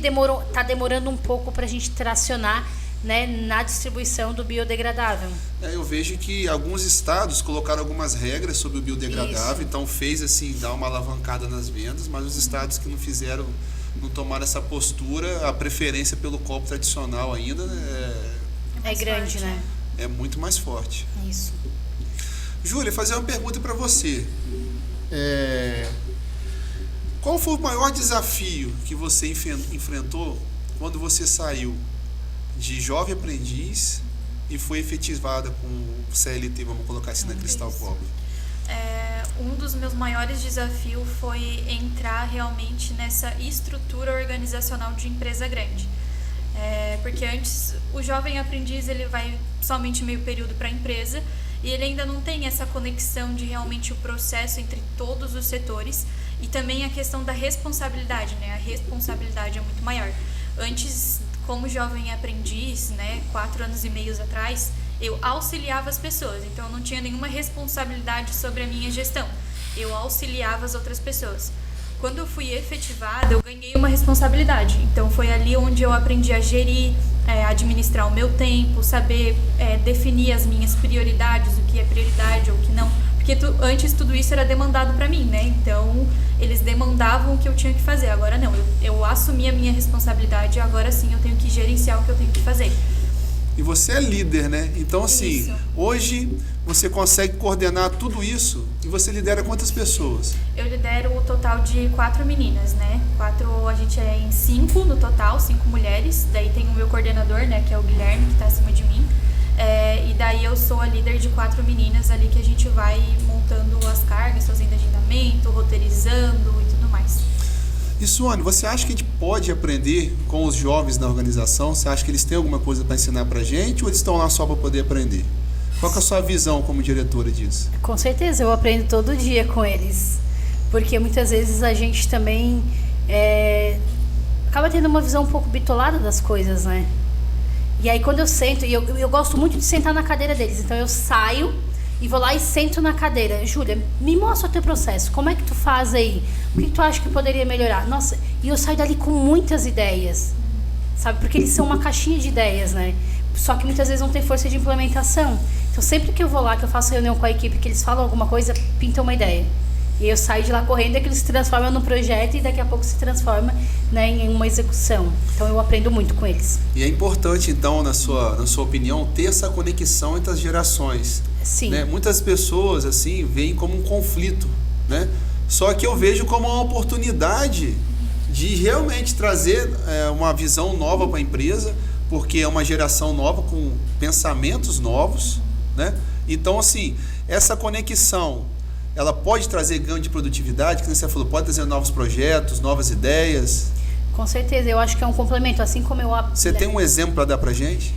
tá demorando um pouco para a gente tracionar, né, na distribuição do biodegradável. Eu vejo que alguns estados colocaram algumas regras sobre o biodegradável, isso. Então fez assim, dar uma alavancada nas vendas, mas os estados que não tomaram essa postura, a preferência pelo copo tradicional ainda é grande, forte, né? É muito mais forte. Isso. Júlia, fazer uma pergunta para você. Qual foi o maior desafio que você enfrentou quando você saiu de jovem aprendiz e foi efetivada com o CLT, vamos colocar assim, na Cristal Copo? Um dos meus maiores desafios foi entrar realmente nessa estrutura organizacional de empresa grande. Porque antes o jovem aprendiz ele vai somente meio período para a empresa e ele ainda não tem essa conexão de realmente o processo entre todos os setores e também a questão da responsabilidade, né? A responsabilidade é muito maior. Antes, como jovem aprendiz, né, 4 anos e meio atrás, eu auxiliava as pessoas, então eu não tinha nenhuma responsabilidade sobre a minha gestão. Eu auxiliava as outras pessoas. Quando eu fui efetivada, eu ganhei uma responsabilidade. Então foi ali onde eu aprendi a gerir, administrar o meu tempo, saber definir as minhas prioridades, o que é prioridade ou o que não. Porque antes tudo isso era demandado para mim, né? Então eles demandavam o que eu tinha que fazer. Agora não, eu assumi a minha responsabilidade e agora sim eu tenho que gerenciar o que eu tenho que fazer. E você é líder, né? Então, assim, Isso. hoje você consegue coordenar tudo isso e você lidera quantas pessoas? Eu lidero o total de 4 meninas, né? A gente é em 5 no total, 5 mulheres. Daí tem o meu coordenador, né, que é o Guilherme, que está acima de mim. E daí eu sou a líder de 4 meninas ali que a gente vai montando as cargas, fazendo agendamento, roteirizando e tudo mais. E Suane, você acha que a gente pode aprender com os jovens na organização? Você acha que eles têm alguma coisa para ensinar para a gente ou eles estão lá só para poder aprender? Qual que é a sua visão como diretora disso? Com certeza, eu aprendo todo dia com eles. Porque muitas vezes a gente também acaba tendo uma visão um pouco bitolada das coisas, né? E aí quando eu sento, e eu gosto muito de sentar na cadeira deles, então eu saio e vou lá e sento na cadeira. Júlia, me mostra o teu processo, como é que tu faz aí? O que tu acha que poderia melhorar? Nossa, e eu saio dali com muitas ideias, sabe? Porque eles são uma caixinha de ideias, né? Só que muitas vezes não tem força de implementação. Então sempre que eu vou lá, que eu faço reunião com a equipe, que eles falam alguma coisa, pintam uma ideia. E eu saio de lá correndo, é que eles se transformam num projeto e daqui a pouco se transforma, né, em uma execução. Então eu aprendo muito com eles. E é importante, então, na sua opinião, ter essa conexão entre as gerações. Sim. Né? Muitas pessoas, assim, veem como um conflito, né? Só que eu vejo como uma oportunidade de realmente trazer uma visão nova para a empresa, porque é uma geração nova com pensamentos novos, né? Então, assim, essa conexão, ela pode trazer ganho de produtividade, que você falou, pode trazer novos projetos, novas ideias. Com certeza, eu acho que é um complemento, assim como eu... Você tem um exemplo para dar para a gente?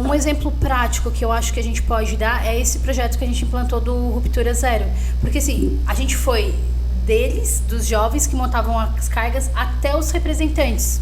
Um exemplo prático que eu acho que a gente pode dar é esse projeto que a gente implantou do Ruptura Zero. Porque assim, a gente foi deles, dos jovens que montavam as cargas, até os representantes.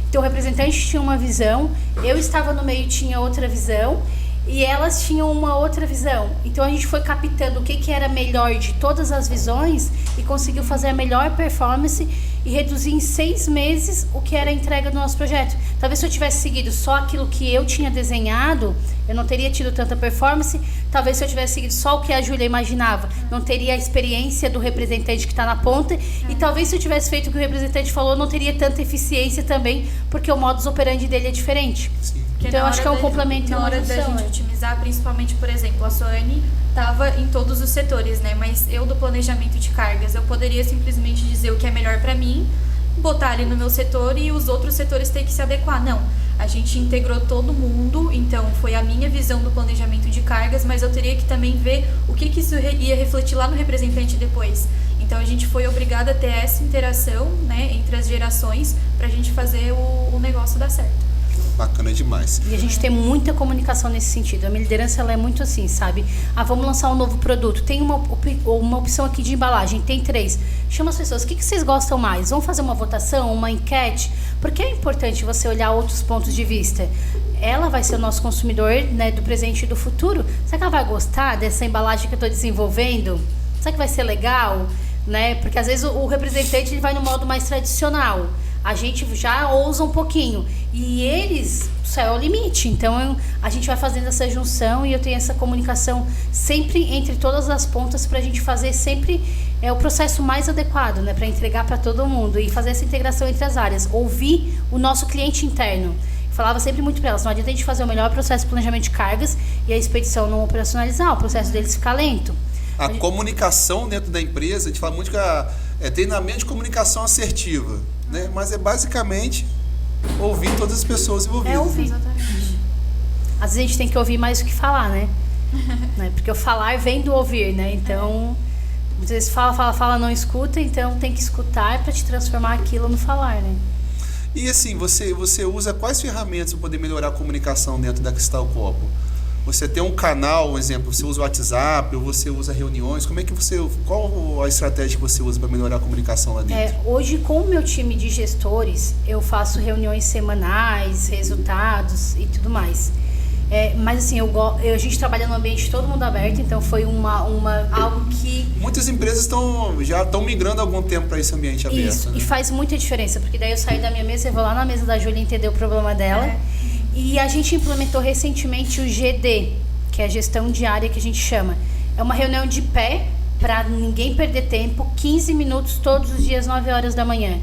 Então o representante tinha uma visão, eu estava no meio e tinha outra visão, e elas tinham uma outra visão. Então a gente foi captando o que era melhor de todas as visões e conseguiu fazer a melhor performance e reduzir em 6 meses o que era a entrega do nosso projeto. Talvez se eu tivesse seguido só aquilo que eu tinha desenhado, eu não teria tido tanta performance. Talvez se eu tivesse seguido só o que a Júlia imaginava, não teria a experiência do representante que está na ponta. E talvez se eu tivesse feito o que o representante falou, não teria tanta eficiência também, porque o modus operandi dele é diferente. Sim. Então eu acho que é um complemento e na uma hora da junção, gente né? otimizar, principalmente, por exemplo, a Suane estava em todos os setores, né? Mas eu do planejamento de cargas, eu poderia simplesmente dizer o que é melhor para mim, botar ali no meu setor e os outros setores ter que se adequar. Não, a gente integrou todo mundo, então foi a minha visão do planejamento de cargas, mas eu teria que também ver o que isso ia refletir lá no representante depois. Então a gente foi obrigada a ter essa interação, né, entre as gerações para a gente fazer o negócio dar certo. Bacana demais. E a gente tem muita comunicação nesse sentido. A minha liderança ela é muito assim, sabe? Vamos lançar um novo produto. Tem uma opção aqui de embalagem, tem 3. Chama as pessoas, o que vocês gostam mais? Vamos fazer uma votação, uma enquete? Porque é importante você olhar outros pontos de vista. Ela vai ser o nosso consumidor, né, do presente e do futuro. Será que ela vai gostar dessa embalagem que eu estou desenvolvendo? Será que vai ser legal? Né? Porque às vezes o representante ele vai no modo mais tradicional. A gente já ousa um pouquinho. E eles, o céu é o limite. Então a gente vai fazendo essa junção e eu tenho essa comunicação sempre entre todas as pontas para a gente fazer sempre o processo mais adequado, né? Para entregar para todo mundo e fazer essa integração entre as áreas. Ouvir o nosso cliente interno. Eu falava sempre muito para elas, não adianta a gente fazer o melhor processo de planejamento de cargas e a expedição não operacionalizar, o processo deles ficar lento. A comunicação dentro da empresa, a gente fala muito que é treinamento de comunicação assertiva, né? Mas é basicamente ouvir todas as pessoas envolvidas. É ouvir. Exatamente. Às vezes a gente tem que ouvir mais do que falar, né? Porque o falar vem do ouvir, né? Então, às vezes fala, não escuta, então tem que escutar para te transformar aquilo no falar, né? E assim, você usa quais ferramentas para poder melhorar a comunicação dentro da Cristal Copo? Você tem um canal, um exemplo, você usa o WhatsApp ou você usa reuniões, qual a estratégia que você usa para melhorar a comunicação lá dentro? Hoje, com o meu time de gestores, eu faço reuniões semanais, resultados e tudo mais. Mas assim, a gente trabalha num ambiente todo mundo aberto, então foi algo que... Muitas empresas já estão migrando há algum tempo para esse ambiente aberto. Isso, né? E faz muita diferença, porque daí eu saio da minha mesa e vou lá na mesa da Júlia entender o problema dela. E a gente implementou recentemente o GD, que é a gestão diária que a gente chama. É uma reunião de pé, para ninguém perder tempo, 15 minutos todos os dias, 9 horas da manhã.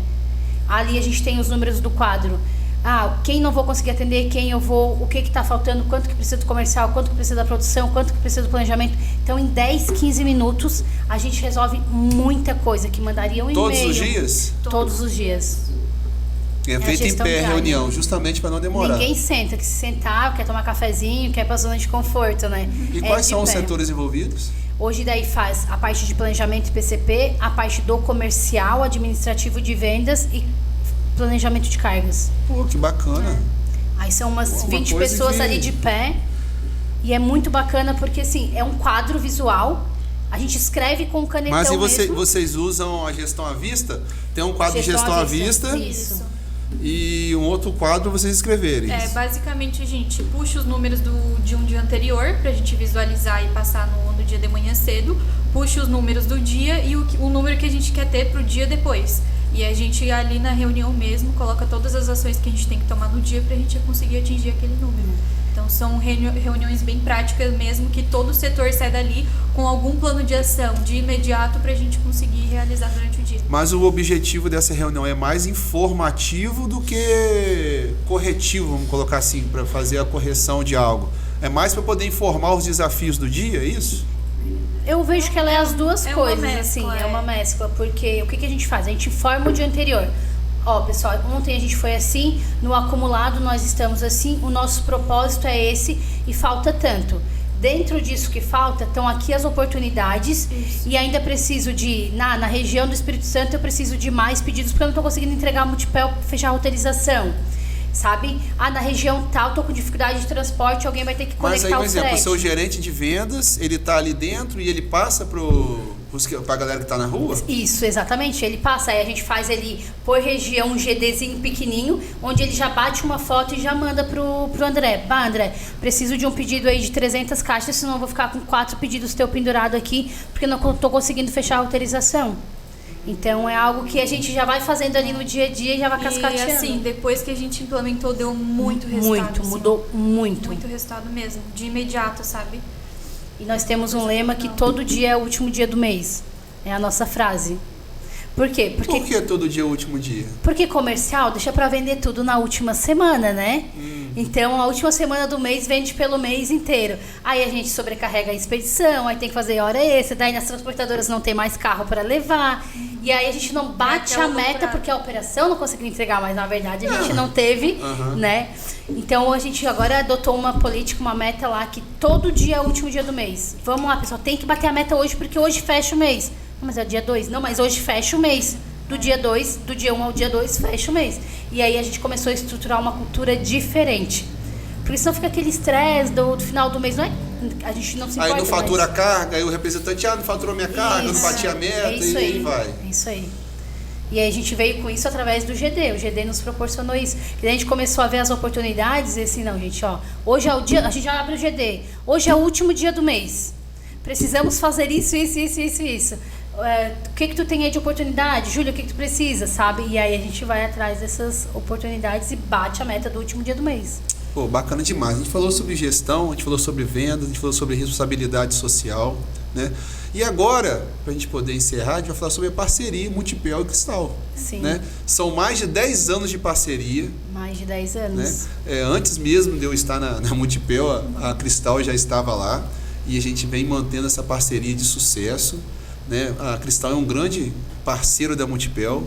Ali a gente tem os números do quadro. Quem não vou conseguir atender, quem eu vou, o que está faltando, quanto que precisa do comercial, quanto que precisa da produção, quanto que precisa do planejamento. Então, em 10, 15 minutos, a gente resolve muita coisa, que mandaria um e-mail. Todos os dias? Todos os dias. É feito em pé a reunião, justamente para não demorar. Ninguém senta, que se sentar, quer tomar cafezinho, quer ir para zona de conforto, né? E quais são os setores envolvidos? Hoje daí faz a parte de planejamento e PCP, a parte do comercial, administrativo de vendas e planejamento de cargas. Pô, que bacana. Aí são umas 20 pessoas ali de pé. E é muito bacana porque, assim, é um quadro visual. A gente escreve com canetão. Mas e mesmo. vocês usam a gestão à vista? Tem um quadro de gestão à vista. Isso. E um outro quadro vocês escreverem. Basicamente a gente puxa os números de um dia anterior pra gente visualizar e passar no dia de manhã cedo, puxa os números do dia e o número que a gente quer ter pro dia depois. E a gente ali na reunião mesmo coloca todas as ações que a gente tem que tomar no dia pra gente conseguir atingir aquele número. Então são reuniões bem práticas mesmo, que todo setor sai dali com algum plano de ação de imediato pra gente conseguir realizar durante o dia. Mas o objetivo dessa reunião é mais informativo do que corretivo, vamos colocar assim, para fazer a correção de algo. É mais para poder informar os desafios do dia, é isso? Eu vejo que ela é as duas coisas, mescla, assim, é uma mescla, porque o que a gente faz? A gente informa o dia anterior. Pessoal, ontem a gente foi assim, no acumulado nós estamos assim, o nosso propósito é esse e falta tanto. Dentro disso que falta, estão aqui as oportunidades. Isso. E ainda preciso na região do Espírito Santo, eu preciso de mais pedidos, porque eu não estou conseguindo entregar a Multipel, fechar a roteirização. Sabe? Na região tal, tô com dificuldade de transporte, alguém vai ter que conectar o frete. Mas aí, por exemplo, o seu gerente de vendas, ele tá ali dentro e ele passa pra galera que tá na rua? Isso, exatamente. Ele passa, aí a gente faz ele por região um GDzinho pequenininho, onde ele já bate uma foto e já manda pro André. André, preciso de um pedido aí de 300 caixas, senão eu vou ficar com 4 pedidos teu pendurado aqui, porque não tô conseguindo fechar a autorização. Então é algo que a gente já vai fazendo ali no dia a dia e já vai cascateando. E assim, depois que a gente implementou, deu muito resultado. Mudou muito. Muito resultado mesmo, de imediato, sabe? E nós temos um lema que todo dia é o último dia do mês. É a nossa frase. Por quê? Por que todo dia é o último dia? Porque comercial deixa pra vender tudo na última semana, né? Então, a última semana do mês vende pelo mês inteiro. Aí a gente sobrecarrega a expedição, aí tem que fazer hora extra, daí nas transportadoras não tem mais carro para levar. E aí a gente não bate a meta porque a operação não conseguiu entregar, mas na verdade a gente não teve, né? Então a gente agora adotou uma política, uma meta lá, que todo dia é o último dia do mês. Vamos lá, pessoal, tem que bater a meta hoje porque hoje fecha o mês. Não, mas é o dia 2. Não, mas hoje fecha o mês. Do dia 2, do dia 1 ao dia 2, fecha o mês. E aí a gente começou a estruturar uma cultura diferente. Porque senão fica aquele estresse do final do mês, não é? A gente não se importa. Aí não fatura a carga, aí o representante, não faturou minha carga, não bati a meta, e aí vai. É isso aí. E aí a gente veio com isso através do GD. O GD nos proporcionou isso. E a gente começou a ver as oportunidades e assim, não, gente, hoje é o dia, a gente já abre o GD. Hoje é o último dia do mês. Precisamos fazer isso. O que tu tem aí de oportunidade? Júlia, o que tu precisa, sabe? E aí a gente vai atrás dessas oportunidades e bate a meta do último dia do mês. Pô, bacana demais. A gente falou sobre gestão, a gente falou sobre vendas, a gente falou sobre responsabilidade social, né? E agora, para a gente poder encerrar, a gente vai falar sobre a parceria Multipel e Cristal. Sim. Né? São mais de 10 anos de parceria. Mais de 10 anos. Né? Antes mesmo de eu estar na Multipel, a Cristal já estava lá. E a gente vem mantendo essa parceria de sucesso. Né? A Cristal é um grande parceiro da Multipel.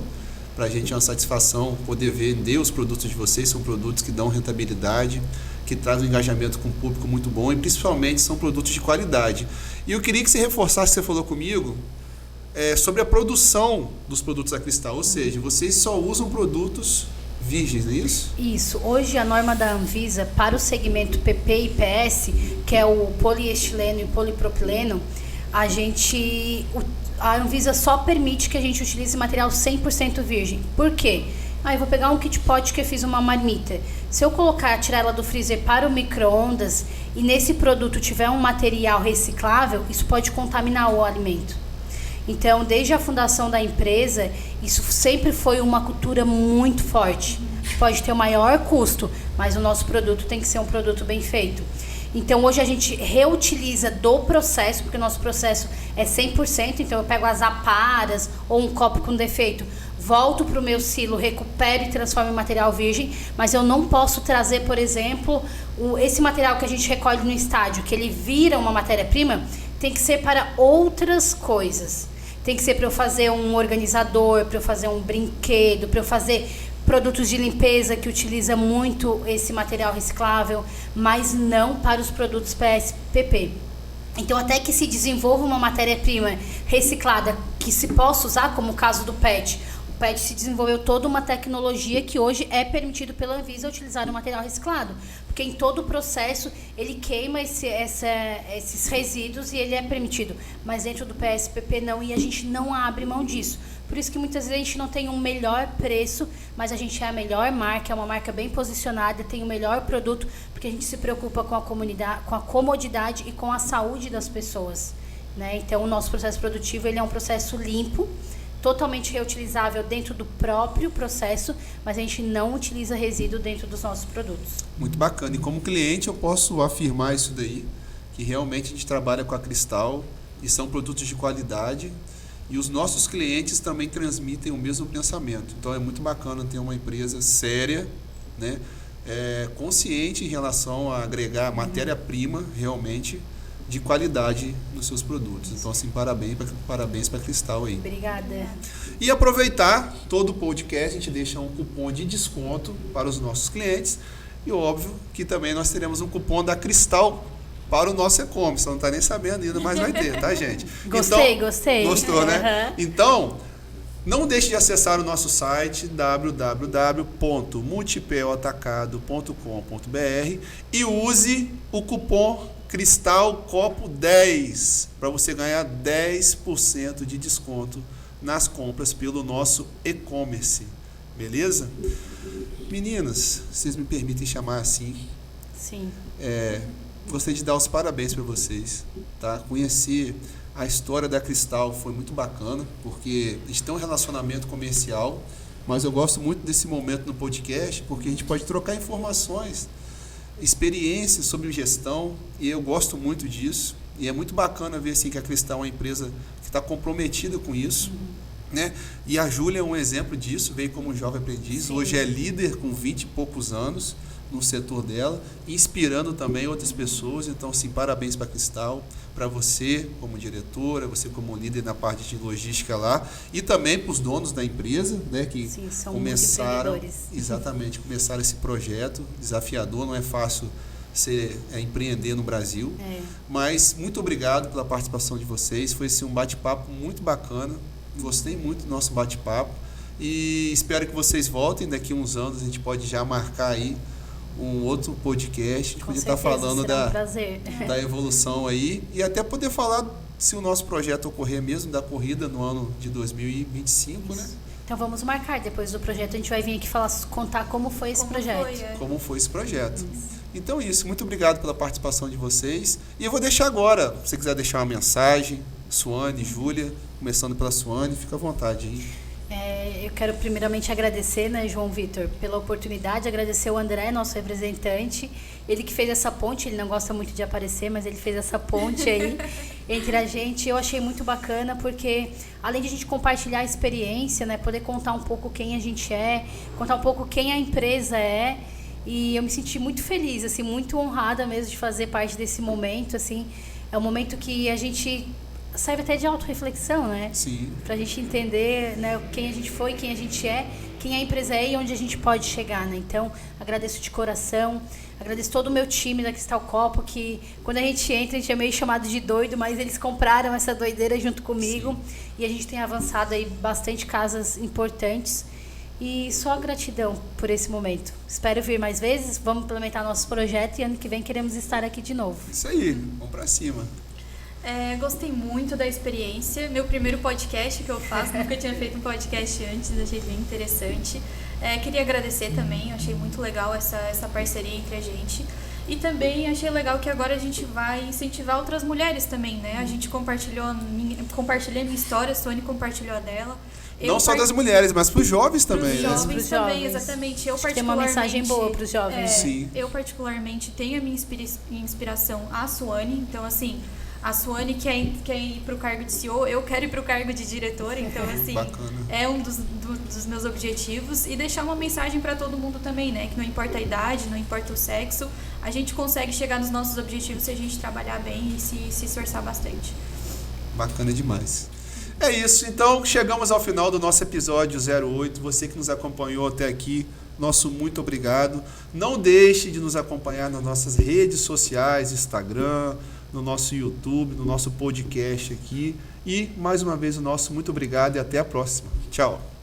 Para a gente é uma satisfação poder vender os produtos de vocês. São produtos que dão rentabilidade, que trazem um engajamento com o público muito bom e principalmente são produtos de qualidade. E eu queria que você reforçasse, você falou comigo, sobre a produção dos produtos da Cristal. Ou seja, vocês só usam produtos virgens, não é isso? Isso. Hoje a norma da Anvisa para o segmento PP e PS que é o poliestileno e o polipropileno, a Anvisa só permite que a gente utilize material 100% virgem. Por quê? Eu vou pegar um kit pot que eu fiz uma marmita. Se eu tirar ela do freezer para o micro-ondas e nesse produto tiver um material reciclável, isso pode contaminar o alimento. Então, desde a fundação da empresa, isso sempre foi uma cultura muito forte. Pode ter o maior custo, mas o nosso produto tem que ser um produto bem feito. Então, hoje a gente reutiliza do processo, porque o nosso processo é 100%. Então, eu pego as aparas ou um copo com defeito, volto para o meu silo, recupero e transformo em material virgem, mas eu não posso trazer, por exemplo, esse material que a gente recolhe no estádio, que ele vira uma matéria-prima, tem que ser para outras coisas. Tem que ser para eu fazer um organizador, para eu fazer um brinquedo, para eu fazer produtos de limpeza que utiliza muito esse material reciclável, mas não para os produtos PSPP. Então, até que se desenvolva uma matéria-prima reciclada que se possa usar, como o caso do PET. O PET se desenvolveu toda uma tecnologia que hoje é permitido pela Anvisa utilizar o material reciclado. Porque em todo o processo ele queima esses resíduos e ele é permitido. Mas dentro do PSPP não, e a gente não abre mão disso. Por isso que muitas vezes a gente não tem um melhor preço, mas a gente é a melhor marca, é uma marca bem posicionada, tem o melhor produto, porque a gente se preocupa com a comunidade, com a comodidade e com a saúde das pessoas, né? Então, o nosso processo produtivo ele é um processo limpo, totalmente reutilizável dentro do próprio processo, mas a gente não utiliza resíduo dentro dos nossos produtos. Muito bacana. E como cliente eu posso afirmar isso daí, que realmente a gente trabalha com a Cristal e são produtos de qualidade. E os nossos clientes também transmitem o mesmo pensamento. Então é muito bacana ter uma empresa séria, né, consciente em relação a agregar matéria-prima realmente de qualidade nos seus produtos. Então, assim, parabéns para a Cristal aí. Obrigada. E aproveitar todo o podcast, a gente deixa um cupom de desconto para os nossos clientes. E óbvio que também nós teremos um cupom da Cristal para o nosso e-commerce. Você não está nem sabendo ainda, mas vai ter, tá, gente? Gostei. Gostou, né? Uhum. Então, não deixe de acessar o nosso site www.multipelatacado.com.br e use o cupom CRISTALCOPO10 para você ganhar 10% de desconto nas compras pelo nosso e-commerce. Beleza? Meninas, vocês me permitem chamar assim? Sim. Gostaria de dar os parabéns para vocês, tá? Conhecer a história da Cristal foi muito bacana, porque a gente tem um relacionamento comercial, mas eu gosto muito desse momento no podcast, porque a gente pode trocar informações, experiências sobre gestão, e eu gosto muito disso, e é muito bacana ver assim, que a Cristal é uma empresa que está comprometida com isso, né? E a Júlia é um exemplo disso, veio como jovem aprendiz, Sim. Hoje é líder com 20 e poucos anos, no setor dela, inspirando também outras pessoas. Então, sim, parabéns para a Cristal, para você como diretora, você como líder na parte de logística lá, e também para os donos da empresa, né, que Sim, são começaram, muito empreendedores. exatamente, começaram esse projeto desafiador, não é fácil empreender no Brasil, mas muito obrigado pela participação de vocês, foi assim, um bate-papo muito bacana, gostei muito do nosso bate-papo, e espero que vocês voltem daqui a uns anos, a gente pode já marcar aí um outro podcast, a gente podia estar falando da evolução aí e até poder falar se o nosso projeto ocorrer mesmo da corrida no ano de 2025, Isso. né? Então vamos marcar, depois do projeto a gente vai vir aqui contar como foi esse projeto. Como foi esse projeto. Então isso, muito obrigado pela participação de vocês e eu vou deixar agora, se você quiser deixar uma mensagem, Suane, Júlia, começando pela Suane, fica à vontade aí. Eu quero primeiramente agradecer, né, João Vitor, pela oportunidade, agradecer o André, nosso representante, ele que fez essa ponte, ele não gosta muito de aparecer, mas ele fez essa ponte aí entre a gente. Eu achei muito bacana porque, além de a gente compartilhar a experiência, né, poder contar um pouco quem a gente é, contar um pouco quem a empresa é, e eu me senti muito feliz, assim, muito honrada mesmo de fazer parte desse momento, assim, é um momento que a gente serve até de autorreflexão, né? Sim. Pra gente entender, né, quem a gente foi, quem a gente é, quem a empresa é e onde a gente pode chegar, né? Então, agradeço de coração, agradeço todo o meu time da Cristal Copo, que quando a gente entra, a gente é meio chamado de doido, mas eles compraram essa doideira junto comigo. Sim. E a gente tem avançado aí bastante casas importantes. E só gratidão por esse momento. Espero vir mais vezes, vamos implementar nosso projeto e ano que vem queremos estar aqui de novo. Isso aí, vamos pra cima. Gostei muito da experiência. Meu primeiro podcast que eu faço, nunca tinha feito um podcast antes, achei bem interessante. Queria agradecer também, achei muito legal essa parceria entre a gente. E também achei legal que agora a gente vai incentivar outras mulheres também, né? A gente compartilhei a minha história, a Sônia compartilhou a dela. Não só das mulheres, mas para os jovens também. Para os jovens também, exatamente. Tem uma mensagem boa para os jovens. Sim. Eu particularmente tenho a minha inspiração a Suane, então assim, a Suane quer ir para o cargo de CEO, eu quero ir para o cargo de diretora, então assim, bacana. É um dos meus objetivos e deixar uma mensagem para todo mundo também, né, que não importa a idade, não importa o sexo, a gente consegue chegar nos nossos objetivos se a gente trabalhar bem e se esforçar bastante. Bacana demais. É isso, então chegamos ao final do nosso episódio 08, você que nos acompanhou até aqui, nosso muito obrigado. Não deixe de nos acompanhar nas nossas redes sociais, Instagram, no nosso YouTube, no nosso podcast aqui. E, mais uma vez, o nosso muito obrigado e até a próxima. Tchau!